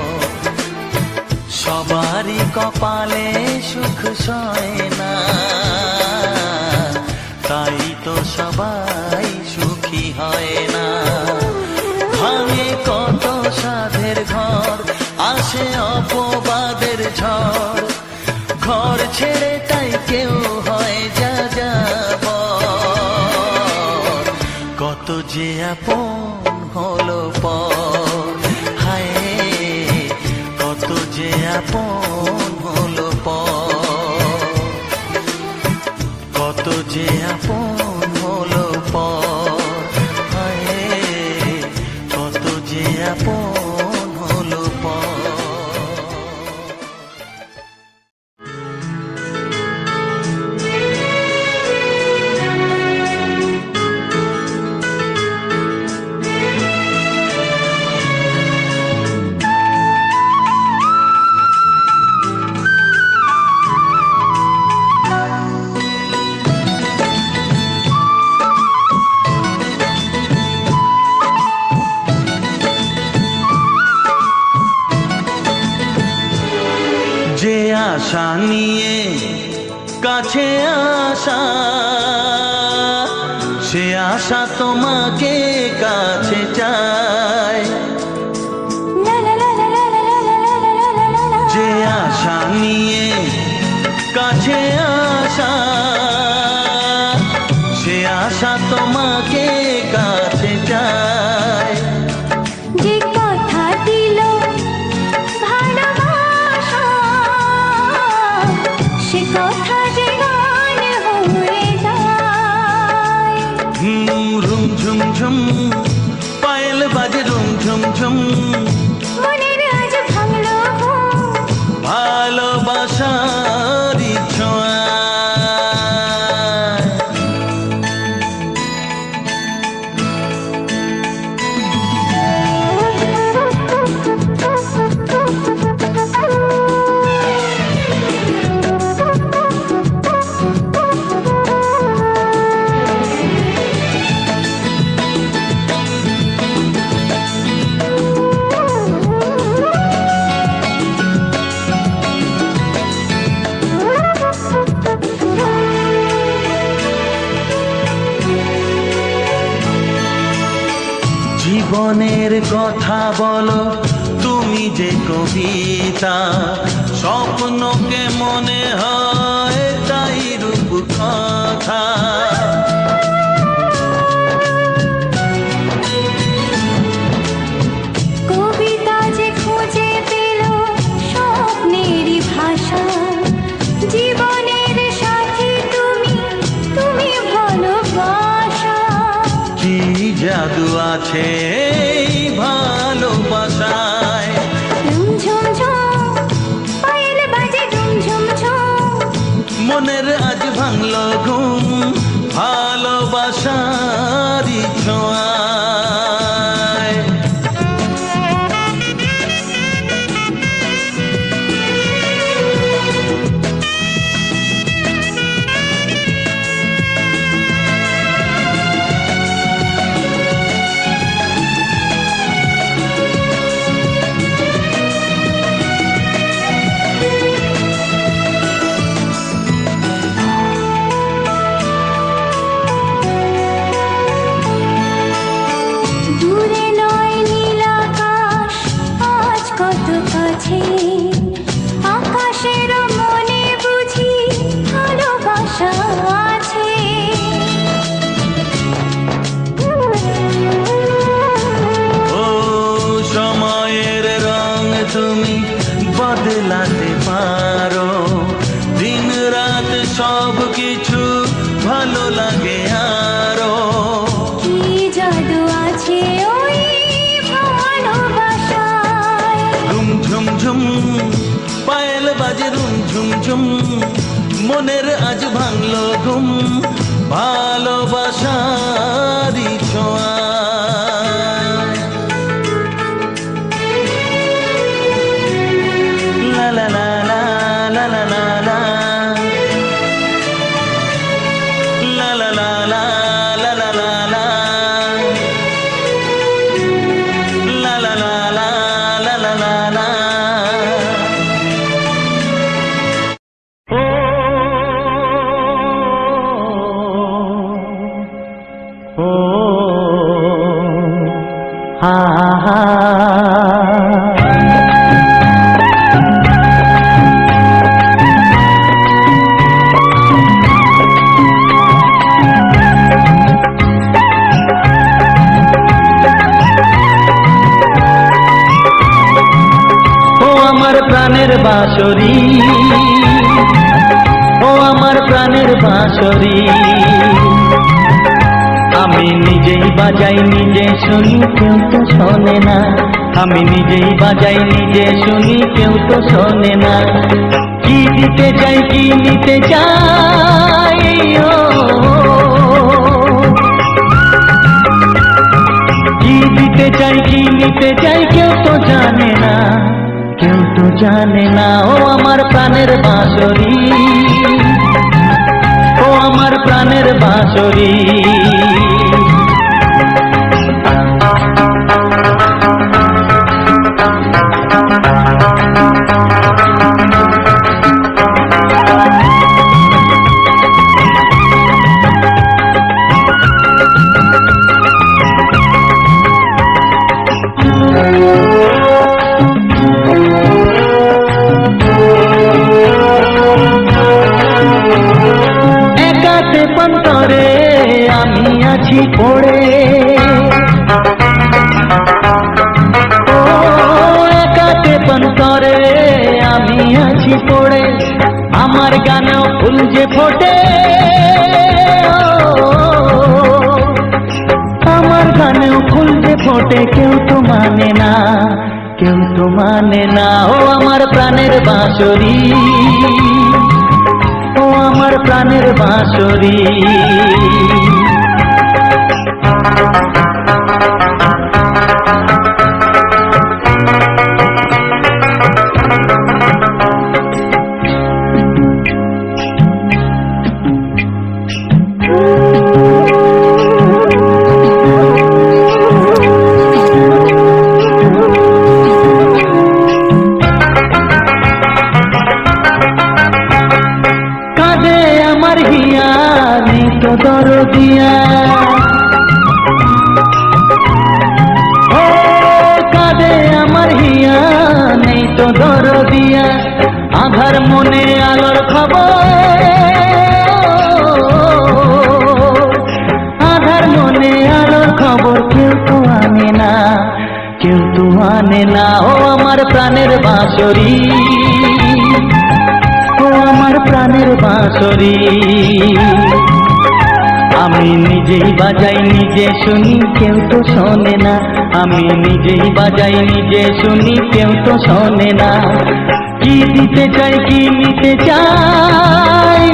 সবারই কপালে সুখ সয় না, তাই তো সবাই সুখী হয় না। ভাঙে কত সাধের ঘর, আসে অপবাদের ঝড়। ঘর ছেড়ে তাই কেউ হয় যা যাব, কত যে আপন হলো পর, হায় কত যে আপন হলো পর। কত যে আপন হলো পর, হায় কত যে আপন হলো পর। যে আশা নিয়ে কাছে আসা, সে আশা তোমাকে কাছে চায়। যে আশা নিয়ে কাছে আসা, সে আশা তোমাকে কাছে চায়। যে কথা দিল ভালোবাসা, সে কথা যে গান হয়ে যায়। রুম ঝুম ঝুম পায়েল বাজে, রুম ঝুম ঝুম মনের আজ ভাঙলো ভালোবাসার ছোঁয়া। জীবনের কথা বলো তুমি যে কবিতা, স্বপ্নকে মনে হয় তাই রূপ কথা। কবিতা যে খুঁজে পেল স্বপ্নেরই ভাষা, জীবনের সাথী তুমি, তুমি ভালোবাসা। কি জাদু আছে এই ভালোবাসায়, ঝুম ঝুম পায়েল বাজে ঝুম ঝুম, মনের আজ ভাঙল ঘুম ভালোবাসারই ছোঁয়ায়। দূরে নয় নীল আকাশ আজ কত কাছে, আকাশের মনে বুঝি ভালোবাসা আছে। ও সময়ের রং তুমি বদলাতে পারো, দিন রাত সব কিছু ভালো লাগে আরো। কি জাদু আছে ওই ভালোবাসায়, ঝুম ঝুম ঝুম পায়েল বাজে রুম ঝুম ঝুম, মনের আজ ভাঙল ঘুম ভালোবাসারই ছোঁয়ায়। লা লা লা লা লা লা লা লা, লা লা লা লা লা লা লা লা, লা লা লা লা লা লা লা লা। ও হা হা, ও আমার প্রাণের বাঁশরি, ও আমার প্রাণের বাঁশরি, আমি নিজেই বাজাই নিজে শুনি কেউ তো শোনে না, আমি নিজেই বাজাই নিজে শুনি কেউ তো শোনে না। কি দিতে চাই কি নিতে চাই, ও কি দিতে চাই কি নিতে চাই কেউ তো জানে না, কেউ তো জানে না। ও আমার প্রাণের বাঁশরি, ও আমার প্রাণের বাঁশরি। একাতে পন্তরে আমি আছি পড়ে, ও একাতে পন্তরে আমি আছি পড়ে, আমার গানেও ফুল যে ফোটে, আমার গানেও ফুল যে ফোটে কেউ তো মানে না, কেউ তো মানে না। ও আমার প্রাণের বাঁশরি, ও আমার প্রাণের বাঁশরি। দরদিয়া তো দরদিয়া, আধার মনে আলোর খবর, আধার মনে আলোর খবর কেউ তো আনে না, কেউ তো আনে না। ও আমার প্রাণের বাঁশরি, ও আমার প্রাণের বাঁশরি, আমি নিজেই বাজাই নিজে শুনি কেউ তো শোনে না, আমি নিজেই বাজাই নিজে শুনি কেউ তো শোনে না। কি দিতে চাই কি নিতে চাই,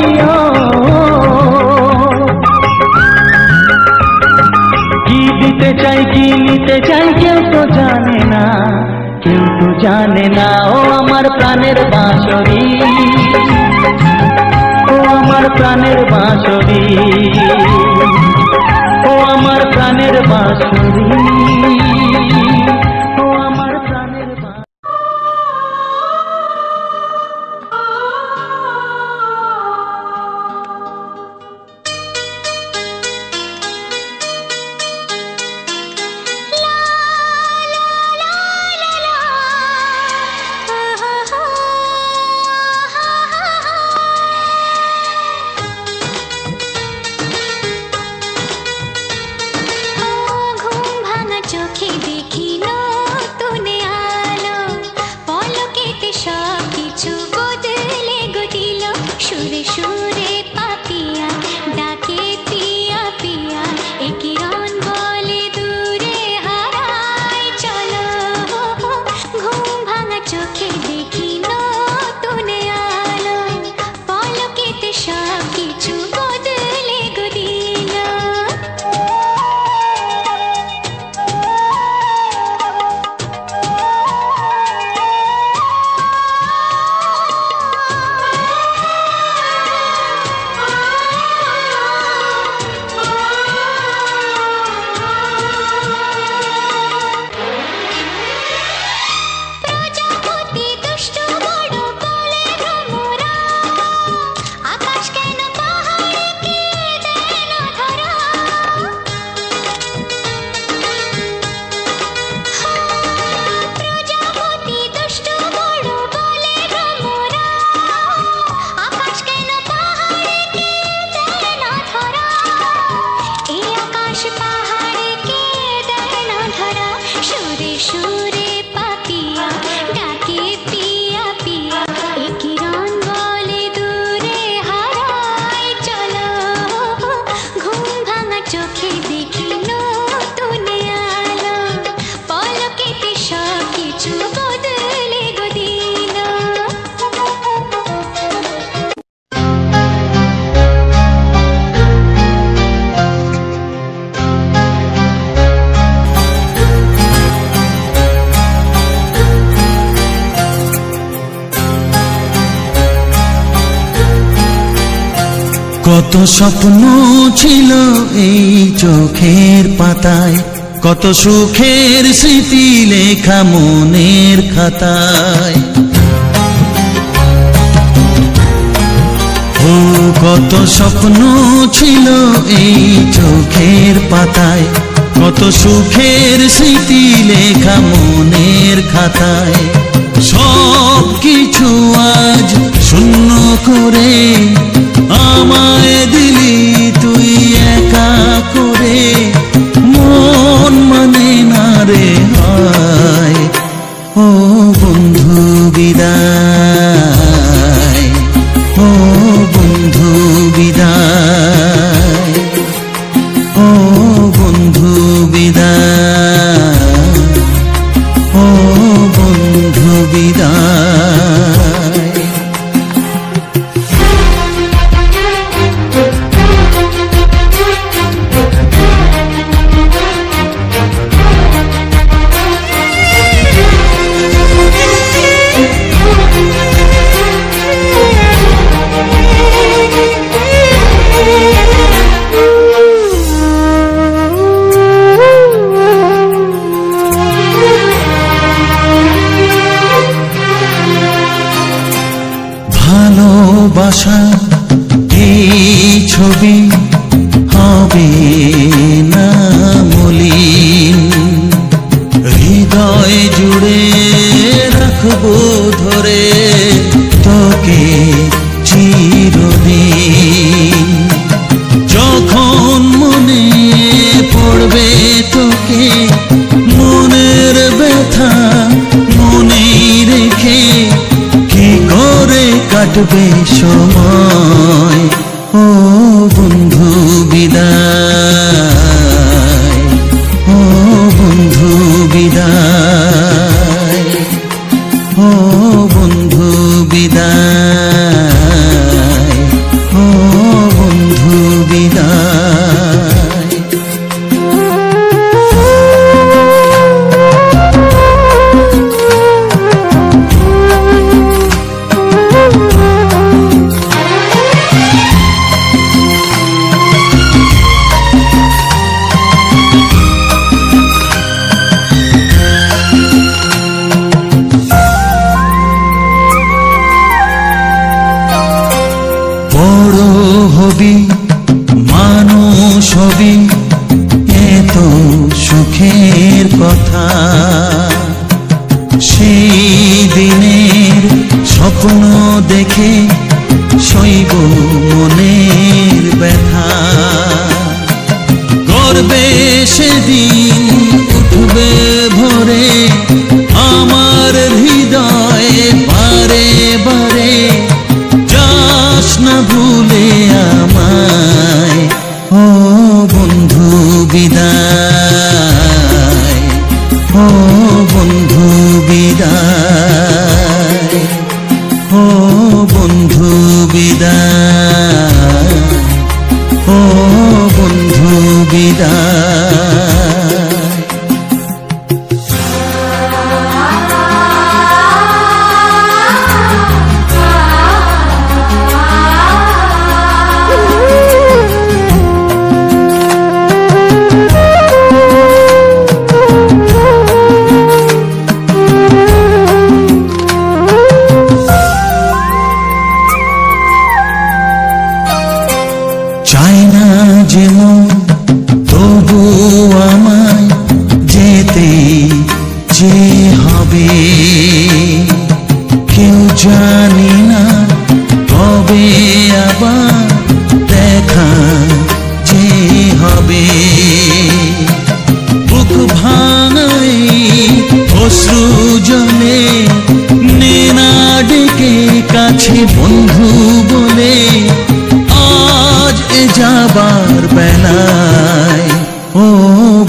কি দিতে চাই কি নিতে চাই কেউ তো জানে না, কেউ তো জানে না। ও আমার প্রাণের বাঁশরি, ও আমার প্রাণের বাঁশরি, ও আমার প্রাণের বাঁশরি, ও আমার প্রাণের বাঁশরি। চোখে দেখি নতুন আলো, পলকেতে সব কিছু বদলে গদিল। সুরে সুরে পাপিয়া ডাকে পিয়া পিয়া, এ কিরণ বলে দূরে হারায় চলো। ঘুম ভাঙা চোখে দেখি নতুন আলো, পলকেতে সব কিছু বদলে গদিল। কত স্বপ্ন ছিল এই চোখের পাতায়, কত সুখের স্মৃতি লেখা মনের খাতায়। ও কত স্বপ্ন ছিল এই চোখের পাতায়, কত সুখের স্মৃতি লেখা মনের খাতায়। সব কিছু আজ শূন্য করে আমায় দিলি তুই একা করে, মন মানে না রে হয়। ও বন্ধু বিদায়, ও বন্ধু বিদায়, ও বন্ধু বিদায়, ও বন্ধু বিদায়। ব্যথা মনে রেখে কি করে কাটবে সময়। ও বন্ধু বিদায়, ও বন্ধু বিদায়, ও বন্ধু বিদায়, ও বন্ধু বিদায়। বড় হবি মানুষ হবি এত সুখের কথা, সেই দিনের স্বপ্ন দেখে সইব মনের ব্যথা। গর্বে সেদিন উঠবে ভরে আমার হৃদয়ে বারে বারে, যাস না ভুলে আমায়। ও বন্ধু বিদায়, ও বন্ধু বিদায়, ও বন্ধু বিদায়, ও বন্ধু বিদায়। চাই না যেমন তবু আমায় যেতে যে হবে, কেউ জানি না কবে আবার দেখা যে হবে। বুক ভাঙাই অশ্রু জলে নে না ডেকে কাছে বন্ধু বলে, আজ এ যাবার বেলায়। ও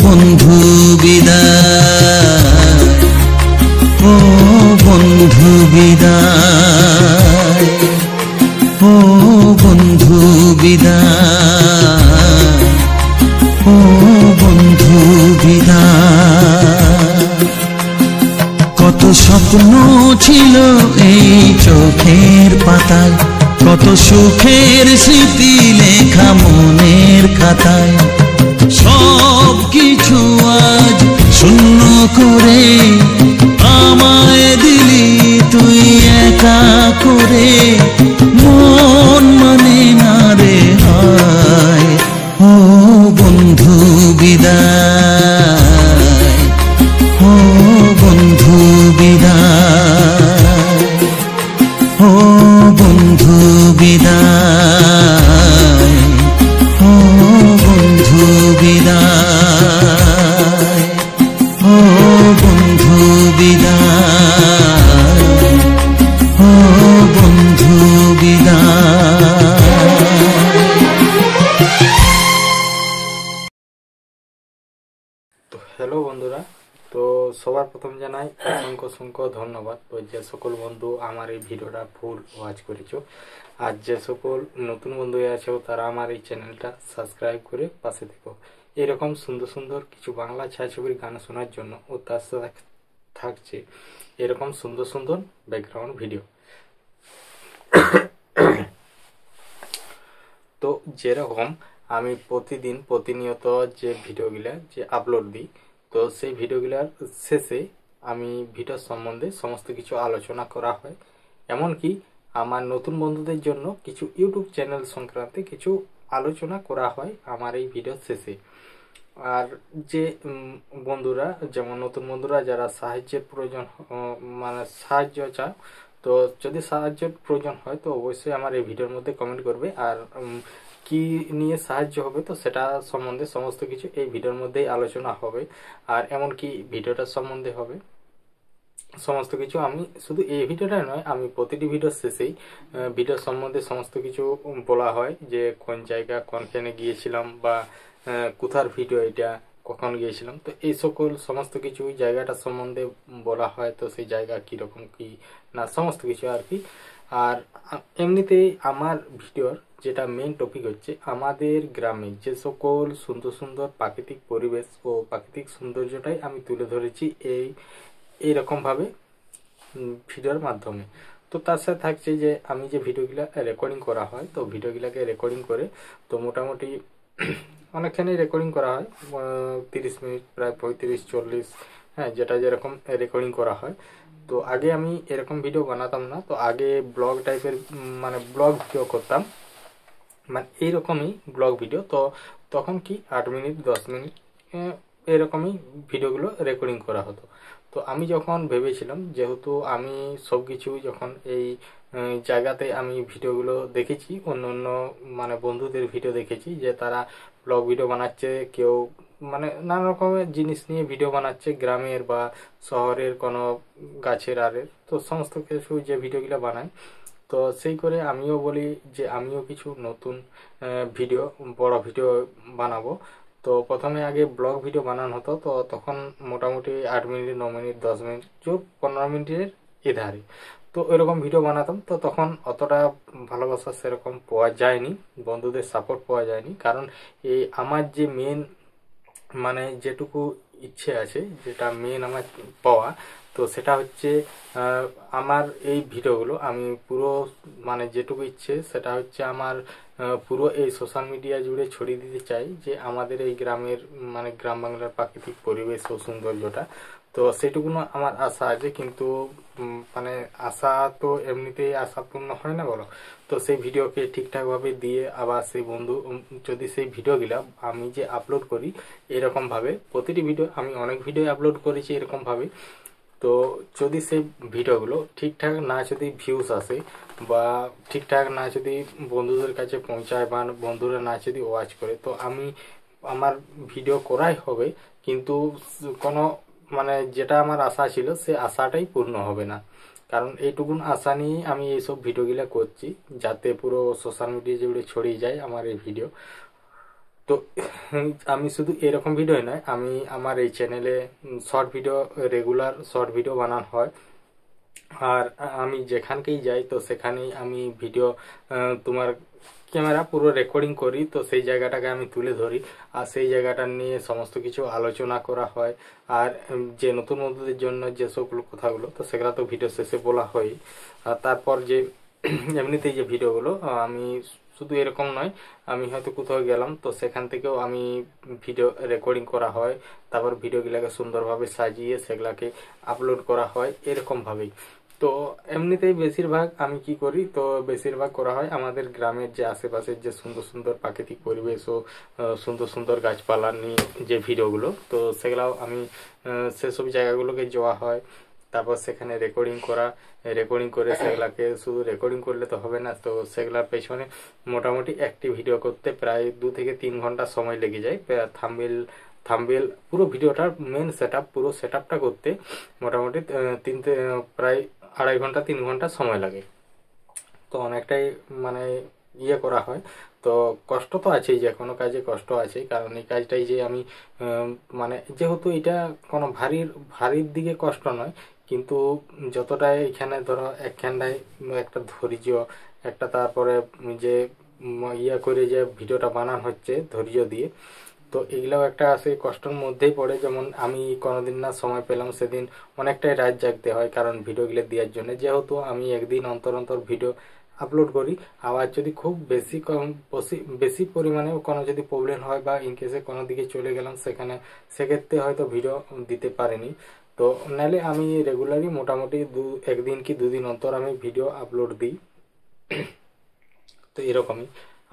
বন্ধু বিদায়, ও বন্ধু বিদায়, ও বন্ধু বিদায়, ও বন্ধু বিদায়। কত স্বপ্ন ছিল এই চোখের পাতায়, কত সুখের স্মৃতি লেখা মনের খাতায়, সব কিছু আজ শূন্য করে আমায় দিলি তুই একা করে। মন মানে না রে হায়। ও বন্ধু বিদায়, ও বন্ধু বিদায়, ও বন্ধু বিদায়, ও বন্ধু বিদায়, ও বন্ধু বিদায়, ও বন্ধু বিদায়। তো হ্যালো বন্ধুরা, তো সবার প্রথম জানাই অসংখ্য অসংখ্য ধন্যবাদ। তো যে সকল বন্ধু আমার এই ভিডিওটা ফুল ওয়াচ করেছো, আর যে সকল নতুন বন্ধু আছো তারা আমার এই চ্যানেলটা সাবস্ক্রাইব করে পাশে থেকো। এরকম সুন্দর সুন্দর কিছু বাংলা ছায়াছবির গান শোনার জন্য ও তার সাথে থাকছে এরকম সুন্দর সুন্দর ব্যাকগ্রাউন্ড ভিডিও। তো যেরকম আমি প্রতিদিন প্রতিনিয়ত যে ভিডিওগুলা যে আপলোড দিই, তো সেই ভিডিওগুলার শেষে আমি ভিডিও সম্বন্ধে সমস্ত কিছু আলোচনা করা হয়। এমনকি আমার নতুন বন্ধুদের জন্য কিছু ইউটিউব চ্যানেল সংক্রান্তে কিছু আলোচনা করা হয় আমার এই ভিডিও শেষে। আর যে বন্ধুরা যেমন নতুন বন্ধুরা যারা সাহায্যের প্রয়োজন মানে সাহায্য চায়, তো যদি সাহায্যের প্রয়োজন হয় তো অবশ্যই আমার এই ভিডিওর মধ্যে কমেন্ট করবে। আর কি নিয়ে সাহায্য হবে তো সেটা সম্বন্ধে সমস্ত কিছু এই ভিডিওর মধ্যেই আলোচনা হবে। আর এমনকি ভিডিওটার সম্বন্ধে হবে সমস্ত কিছু আমি শুধু এই ভিডিওটা নয়, আমি প্রতিটি ভিডিওর শেষেই ভিডিও সম্বন্ধে সমস্ত কিছু বলা হয়, যে কোন জায়গা কোনখানে গিয়েছিলাম বা কোথার ভিডিও এটা, কখন গিয়েছিলাম। তো এই সকল সমস্ত কিছু জায়গাটা সম্বন্ধে বলা হয়। তো সেই জায়গা কীরকম কি না সমস্ত কিছু আর কি। আর এমনিতেই আমার ভিডিওর যেটা মেইন টপিক হচ্ছে আমাদের গ্রামে যে সকল সুন্দর সুন্দর প্রাকৃতিক পরিবেশ ও প্রাকৃতিক সৌন্দর্যটাই আমি তুলে ধরেছি এইরকমভাবে ভিডিওর মাধ্যমে। তো তার সাথে থাকছে যে আমি যে ভিডিওগুলো রেকর্ডিং করা হয়, তো ভিডিওগুলোকে রেকর্ডিং করে তো মোটামুটি অনেকখানি রেকর্ডিং করা হয়, 30 মিনিট, প্রায় 35-40, হ্যাঁ, যেটা যেরকম রেকর্ডিং করা হয়। তো আগে আমি এরকম ভিডিও বানাতাম না, তো আগে ব্লগ টাইপের মানে ব্লগ ভিডিও করতাম, মানে এইরকমই ব্লগ ভিডিও। তো তখন কি 8 মিনিট 10 মিনিট এরকমই ভিডিওগুলো রেকর্ডিং করা হতো। তো আমি যখন ভেবেছিলাম, যেহেতু আমি সব কিছু যখন এই জায়গাতে আমি ভিডিওগুলো দেখেছি, অন্য অন্য মানে বন্ধুদের ভিডিও দেখেছি যে তারা ব্লগ ভিডিও বানাচ্ছে, কেউ মানে নানা রকমের জিনিস নিয়ে ভিডিও বানাচ্ছে, গ্রামের বা শহরের কোনো গাছের আরের, তো সমস্ত কিছু যে ভিডিওগুলো বানায়। তো সেই করে আমিও বলি যে আমিও কিছু নতুন ভিডিও, বড় ভিডিও বানাবো। তো প্রথমে আগে ব্লগ ভিডিও বানানো হতো, তো তখন মোটামুটি 8 মিনিট 9 মিনিট 10 মিনিট 15 মিনিটের এধারে তো এরকম ভিডিও বানাতাম। তো তখন অতটা ভালোবাসা সেরকম পাওয়া যায়নি, বন্ধুদের সাপোর্ট পাওয়া যায়নি, কারণ এই আমার যে মেন মানে যেটুকু ইচ্ছে আছে, যেটা মেন আমার পাওয়া, তো সেটা হচ্ছে আমার এই ভিডিওগুলো আমি পুরো মানে যেটুকু ইচ্ছে সেটা হচ্ছে আমার পুরো এই সোশ্যাল মিডিয়া জুড়ে ছড়িয়ে দিতে চাই, যে আমাদের এই গ্রামের মানে গ্রাম বাংলার প্রাকৃতিক পরিবেশ ও সৌন্দর্যটা। তো সেটুকুনো আমার আশা আছে, কিন্তু মানে আশা তো এমনিতেই আশা পূর্ণ হয় না বলো। তো সেই ভিডিওকে ঠিকঠাকভাবে দিয়ে আবার সেই বন্ধু যদি সেই ভিডিওগুলা আমি যে আপলোড করি এরকমভাবে, প্রতিটি ভিডিও আমি অনেক ভিডিও আপলোড করেছি এরকমভাবে, তো যদি সেই ভিডিওগুলো ঠিকঠাক না যদি ভিউজ আসে বা ঠিকঠাক না যদি বন্ধুদের কাছে পৌঁছায় বা বন্ধুরা না যদি ওয়াচ করে, তো আমি আমার ভিডিও করাই হবে, কিন্তু কোনো মানে যেটা আমার আশা ছিল সে আশাটাই পূর্ণ হবে না। কারণ এইটুকুন আশা নিয়েই আমি এইসব ভিডিওগুলো করছি, যাতে পুরো সোশ্যাল মিডিয়া জুড়ে ছড়িয়ে যায় আমার এই ভিডিও। তো আমি শুধু এরকম ভিডিও নয়, আমি আমার এই চ্যানেলে short video, regular short video বানানো হয়। আর আমি যেখানকেই যাই তো সেখানেই আমি ভিডিও তোমার ক্যামেরা পুরো রেকর্ডিং করি, তো সেই জায়গাটাকে আমি তুলে ধরি, আর সেই জায়গাটা নিয়ে সমস্ত কিছু আলোচনা করা হয়। আর যে নতুন বন্ধুদের জন্য যে সবগুলো কথাগুলো, তো সেগুলো তো ভিডিও শেষে বলা হয়। আর তারপর যে এমনিতেই যে ভিডিওগুলো আমি শুধু এরকম নয়, আমি হয়তো কোথাও গেলাম তো সেখান থেকেও আমি ভিডিও রেকর্ডিং করা হয়, তারপর ভিডিওগুলোকে সুন্দরভাবে সাজিয়ে সেগুলাকে আপলোড করা হয় এরকমভাবেই। তো এমনিতেই বেশিরভাগ আমি কি করি, তো বেশিরভাগ করা হয় আমাদের গ্রামের যে আশেপাশের যে সুন্দর সুন্দর প্রাকৃতিক পরিবেশ ও সুন্দর সুন্দর গাছপালা নিয়ে যে ভিডিওগুলো, তো সেগুলাও আমি সেসব জায়গাগুলোকে যাওয়া হয়, তারপর সেখানে রেকর্ডিং করে সেগুলাকে, শুধু রেকর্ডিং করলে তো হবে না, তো সেগুলার পেছনে মোটামুটি একটি ভিডিও করতে প্রায় 2 থেকে 3 ঘন্টা সময় লেগে যায়। থাম্বনেল পুরো ভিডিওটার মেন পুরো সেটআপটা করতে মোটামুটি প্রায় 2.5 ঘন্টা 3 ঘন্টা সময় লাগে। তো অনেকটাই মানে ইয়ে করা হয়। তো কষ্ট তো আছেই, যে কোনো কাজে কষ্ট আছে, কারণ এই কাজটাই যে আমি মানে যেহেতু এটা কোনো ভারীর দিকে কষ্ট নয়, কিন্তু যতটাই এখানে ধরো একখানটায় একটা ধৈর্য, একটা তারপরে যে ইয়ে করে যে ভিডিওটা বানানো হচ্ছে ধৈর্য দিয়ে, তো এগুলাও একটা সেই কষ্টের মধ্যেই পড়ে। যেমন আমি কোনোদিন না সময় পেলাম, সেদিন অনেকটাই রাত জাগতে হয়, কারণ ভিডিওগুলো দেওয়ার জন্য, যেহেতু আমি একদিন অন্তর অন্তর ভিডিও আপলোড করি। আবার যদি খুব বেশি পরিমাণে কোনো যদি প্রবলেম হয় বা ইনকেসে কোনো দিকে চলে গেলাম সেক্ষেত্রে হয়তো ভিডিও দিতে পারিনি। তো নাহলে আমি রেগুলারই মোটামুটি একদিন কি 2 দিন অন্তর আমি ভিডিও আপলোড দিই। তো এরকমই।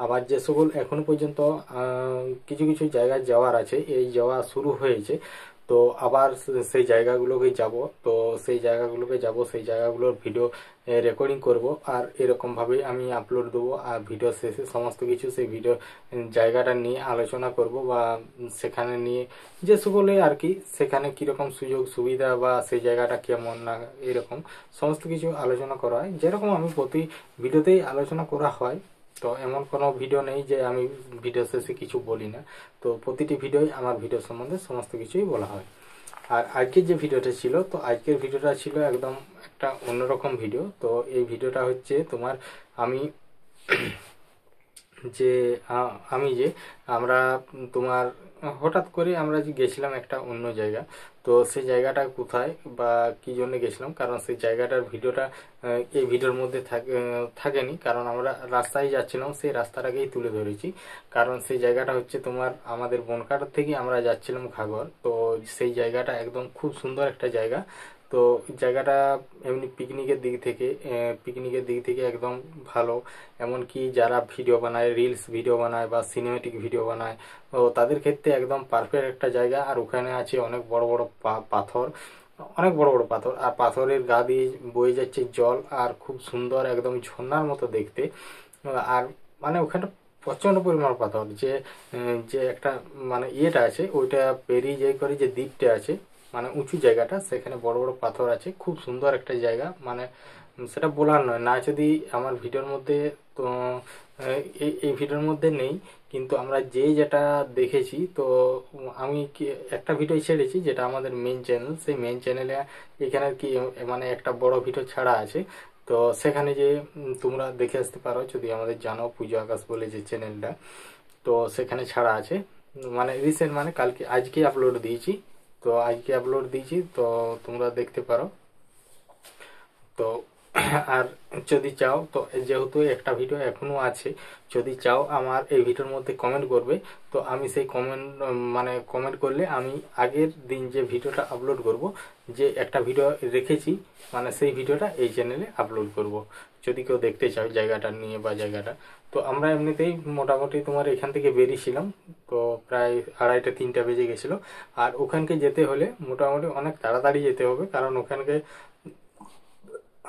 আবার যে সকল এখনো পর্যন্ত কিছু কিছু জায়গায় যাওয়ার আছে, এই যাওয়া শুরু হয়েছে, তো আবার সেই জায়গাগুলোকে যাব, তো সেই জায়গাগুলোকে যাব, সেই জায়গাগুলোর ভিডিও রেকর্ডিং করব, আর এরকমভাবেই আমি আপলোড দেবো। আর ভিডিও শেষে সমস্ত কিছু সেই ভিডিও জায়গাটা নিয়ে আলোচনা করব, বা সেখানে নিয়ে যে সকলে আর কি সেখানে কীরকম সুযোগ সুবিধা বা সেই জায়গাটা কেমন না এরকম সমস্ত কিছু আলোচনা করা হয়, যেরকম আমি প্রতি ভিডিওতেই আলোচনা করা হয়। তো এমন কোনো ভিডিও নেই যে আমি ভিডিও শেষে কিছু বলি না, তো প্রতিটি ভিডিওই আমার ভিডিও সম্বন্ধে সমস্ত কিছুই বলা হয়। আর আজকের যে ভিডিওটা ছিল, তো আজকের ভিডিওটা ছিল একদম একটা অন্যরকম ভিডিও। তো এই ভিডিওটা হচ্ছে তোমার আমি যে আমরা তোমার হঠাৎ করে আমরা যে গেছিলাম একটা অন্য জায়গা, তো সেই জায়গাটা কোথায় বা কি জন্য গেছিলাম, কারণ সেই জায়গাটার ভিডিওটা এই ভিডিওর মধ্যে থাকেনি, কারণ আমরা রাস্তায় যাচ্ছিলাম, সেই রাস্তাটাকেই তুলে ধরেছি। কারণ সেই জায়গাটা হচ্ছে তোমার আমাদের বনকার থেকে আমরা যাচ্ছিলাম ঘাগর, তো সেই জায়গাটা একদম খুব সুন্দর একটা জায়গা। তো জায়গাটা এমনি পিকনিকের দিক থেকে একদম ভালো, এমনকি যারা ভিডিও বানায়, রিলস ভিডিও বানায় বা সিনেমেটিক ভিডিও বানায়, তো তাদের ক্ষেত্রে একদম পারফেক্ট একটা জায়গা। আর ওখানে আছে অনেক বড় বড় পাথর, আর পাথরের গা দিয়ে বয়ে যাচ্ছে জল, আর খুব সুন্দর একদম ঝর্ণার মতো দেখতে। আর মানে ওখানে প্রচন্ড পরিমাণ পাথর, যে একটা মানে ইয়েটা আছে, ওইটা পেরিয়ে যাই করে যে দ্বীপটা আছে, মানে উঁচু জায়গাটা, সেখানে বড় বড় পাথর আছে, খুব সুন্দর একটা জায়গা। মানে সেটা বলার নয়, না যদি আমার ভিডিওর মধ্যে, তো এই ভিডিওর মধ্যে নেই, কিন্তু আমরা যেটা দেখেছি, তো আমি একটা ভিডিও ছেড়েছি যেটা আমাদের মেন চ্যানেল, সেই মেন চ্যানেলে এখানে কি মানে একটা বড় ভিডিও ছাড়া আছে। তো সেখানে যে তোমরা দেখে আসতে পারো যদি আমাদের জানো, পুজো আকাশ বলে যে চ্যানেলটা, তো সেখানে ছাড়া আছে। মানে রিসেন্ট, মানে আজকে আপলোড দিয়েছি, তো তোমরা দেখতে পারো। তো আর যদি চাও, তো যেহেতু একটা ভিডিও এখনো আছে, যদি চাও আমার এই ভিডিওর মধ্যে কমেন্ট করবে, তো আমি সেই কমেন্ট করলে আমি আগের দিন যে ভিডিওটা আপলোড করব, যে একটা ভিডিও রেখেছি, মানে সেই ভিডিওটা এই চ্যানেলে আপলোড করব, যদি কেউ দেখতে চাও জায়গাটা নিয়ে বা জায়গাটা। তো আমরা এমনিতেই মোটামুটি তোমার এখান থেকে বেরিয়েছিলাম, তো প্রায় 2:30-3টা বেজে গেছিলো। আর ওখানকে যেতে হলে মোটামুটি অনেক তাড়াতাড়ি যেতে হবে, কারণ ওখানকে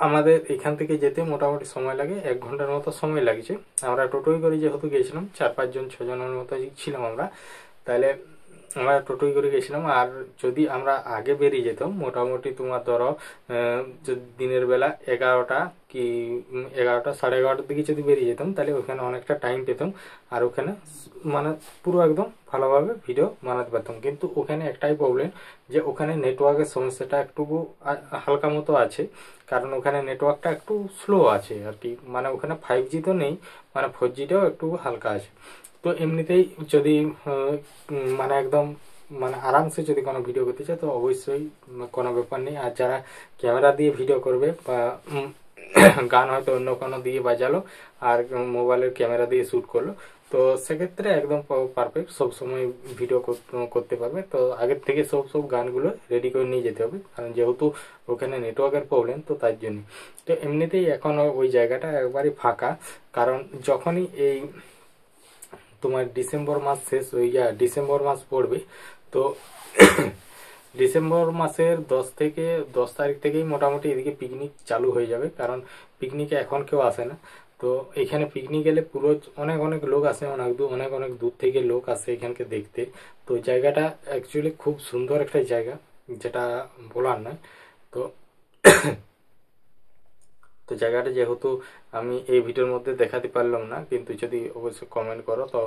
আমাদের এখান থেকে যেতে মোটামুটি সময় লাগে 1 ঘন্টার মতো সময় লাগছে। আমরা টোটোই করে যেহেতু গেছিলাম, 4-5 জন 6 জনের মতো ছিলাম আমরা, তাহলে আমরা টোটোই করে গেছিলাম। আর যদি আমরা আগে বেরিয়ে যেতাম, মোটামুটি তোমার ধরো দিনের বেলা 11টা কি 11টা 11:30 দিকে যদি বেরিয়ে যেতাম, তাহলে ওখানে অনেকটা টাইম পেতাম, আর ওখানে মানে পুরো একদম ভালোভাবে ভিডিও বানাতে পারতাম। কিন্তু ওখানে একটাই প্রবলেম, যে ওখানে নেটওয়ার্কের সমস্যাটা একটু হালকা মতো আছে, কারণ ওখানে নেটওয়ার্কটা একটু স্লো আছে আর কি, মানে ওখানে 5G তো নেই, মানে 4Gটাও একটু হালকা আছে। তো এমনিতেই যদি মানে একদম মানে আরামসে যদি কোনো ভিডিও করতে চায়, তো অবশ্যই কোনো ব্যাপার নেই। আর যারা ক্যামেরা দিয়ে ভিডিও করবে, বা গান হয়তো অন্য কোনো দিয়ে বাজালো আর মোবাইলের ক্যামেরা দিয়ে শ্যুট করলো, তো সেক্ষেত্রে একদম পারফেক্ট সবসময় ভিডিও করতে পারবে। তো আগের থেকে সব গানগুলো রেডি করে নিয়ে যেতে হবে, কারণ যেহেতু ওখানে নেটওয়ার্কের প্রবলেম, তো তার জন্য। তো এমনিতেই এখন ওই জায়গাটা একবারই ফাঁকা, কারণ যখনই এই তোমার ডিসেম্বর মাস শেষ হয়ে যায়, ডিসেম্বর মাস পড়বে, তো ডিসেম্বর মাসের 10 তারিখ থেকেই মোটামুটি এদিকে পিকনিক চালু হয়ে যাবে, কারণ পিকনিকে এখন কেউ আসে না। তো এখানে পিকনিক এলে পুরো অনেক লোক আসে, অনেক দূর থেকে লোক আসে এখানকে দেখতে। তো জায়গাটা অ্যাকচুয়ালি খুব সুন্দর একটা জায়গা, যেটা বলার নয়। তো তো জায়গাটা যেহেতু আমি এই ভিডিওর মধ্যে দেখাতে পারলাম না, কিন্তু যদি অবশ্যই কমেন্ট করো, তো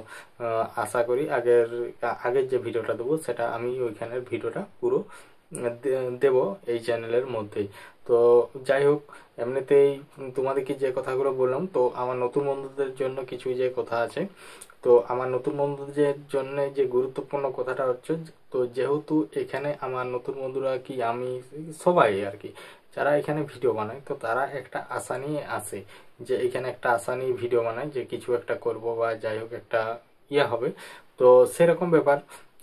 আশা করি আগের যে ভিডিওটা দেবো, সেটা আমি ওইখানের ভিডিওটা পুরো দেব এই চ্যানেলের মধ্যেই। তো যাই হোক, এমনিতেই তোমাদেরকে যে কথাগুলো বললাম, তো আমার নতুন বন্ধুদের জন্য কিছু যে কথা আছে। তো আমার নতুন বন্ধুদের জন্য যে গুরুত্বপূর্ণ কথাটা হচ্ছে, তো যেহেতু এখানে আমার নতুন বন্ধুরা কি আমি সবাই আর কি যারা এখানে ভিডিও বানায়, তো তারা একটা আশা নিয়ে আসে, যে এখানে একটা আশা নিয়ে ভিডিও বানায় যে কিছু একটা করব বা যাই হোক একটা হবে। তো সেরকম ব্যাপার।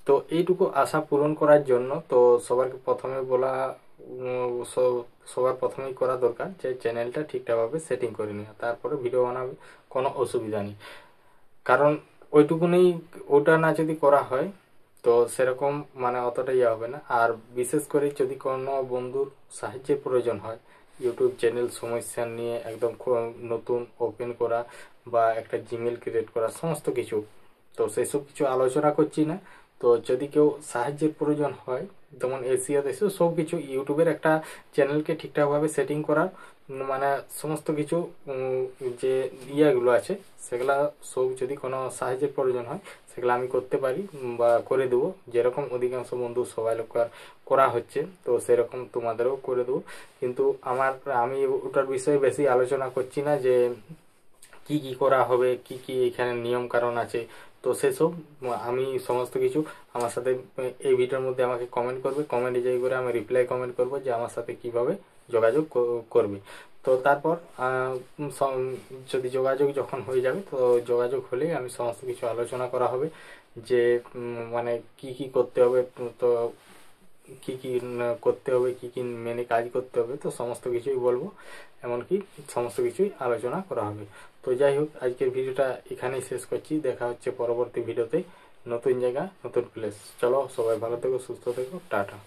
তো এইটুকু আশা পূরণ করার জন্য, তো সবার প্রথমেই করা দরকার যে চ্যানেলটা ঠিকঠাকভাবে সেটিং করে নেওয়া, তারপরে ভিডিও বানাবে, কোনো অসুবিধা নেই। কারণ ওটা না যদি করা হয়, তো তো সেরকম মানে অতটা ইয়ে হবে না। আর বিশেষ করে যদি কোনো বন্ধুর সাহায্যের প্রয়োজন হয় ইউটিউব চ্যানেল সমস্যা নিয়ে একদম নতুন ওপেন করা বা একটা জিমেল ক্রিয়েট করা সমস্ত কিছু, তো সেসব কিছু আলোচনা করছি না। তো যদি কেউ সাহায্যের প্রয়োজন হয় যেমন এসিও দেশে সব কিছু ইউটিউবের একটা চ্যানেলকে ঠিকঠাকভাবে সেটিং করার মানে সমস্ত কিছু যে ইয়েগুলো আছে সেগুলা সব যদি কোনো সাহায্যের প্রয়োজন হয় সেগুলো আমি করতে পারি বা করে দেবো। যেরকম অধিকাংশ বন্ধু সবাই লোক করা হচ্ছে তো সেরকম তোমাদেরও করে দেবো। কিন্তু আমি ওটার বিষয়ে বেশি আলোচনা করছি না যে কি কি করা হবে, কি কি এখানে নিয়ম কারণ আছে। তো সেসব আমি সমস্ত কিছু আমার সাথে এই ভিডিওর মধ্যে আমাকে কমেন্ট করবে, কমেন্টে যাই করে আমি রিপ্লাই কমেন্ট করব যে আমার সাথে কিভাবে যোগাযোগ করবে। তো তারপর যদি যোগাযোগ যখন হয়ে যাবে তো যোগাযোগ হলে আমি সমস্ত কিছু আলোচনা করা হবে যে মানে কি কি করতে হবে, তো কি কি করতে হবে, কি কি মেনে কাজ করতে হবে, তো সমস্ত কিছুই বলবো, এমনকি সমস্ত কিছুই আলোচনা করা হবে। তো যাই হোক আজকের ভিডিওটা এখানেই শেষ করছি। দেখা হচ্ছে পরবর্তী ভিডিওতে, নতুন জায়গা নতুন প্লেস। চলো সবাই ভালো থেকো, সুস্থ থেকো, টাটা।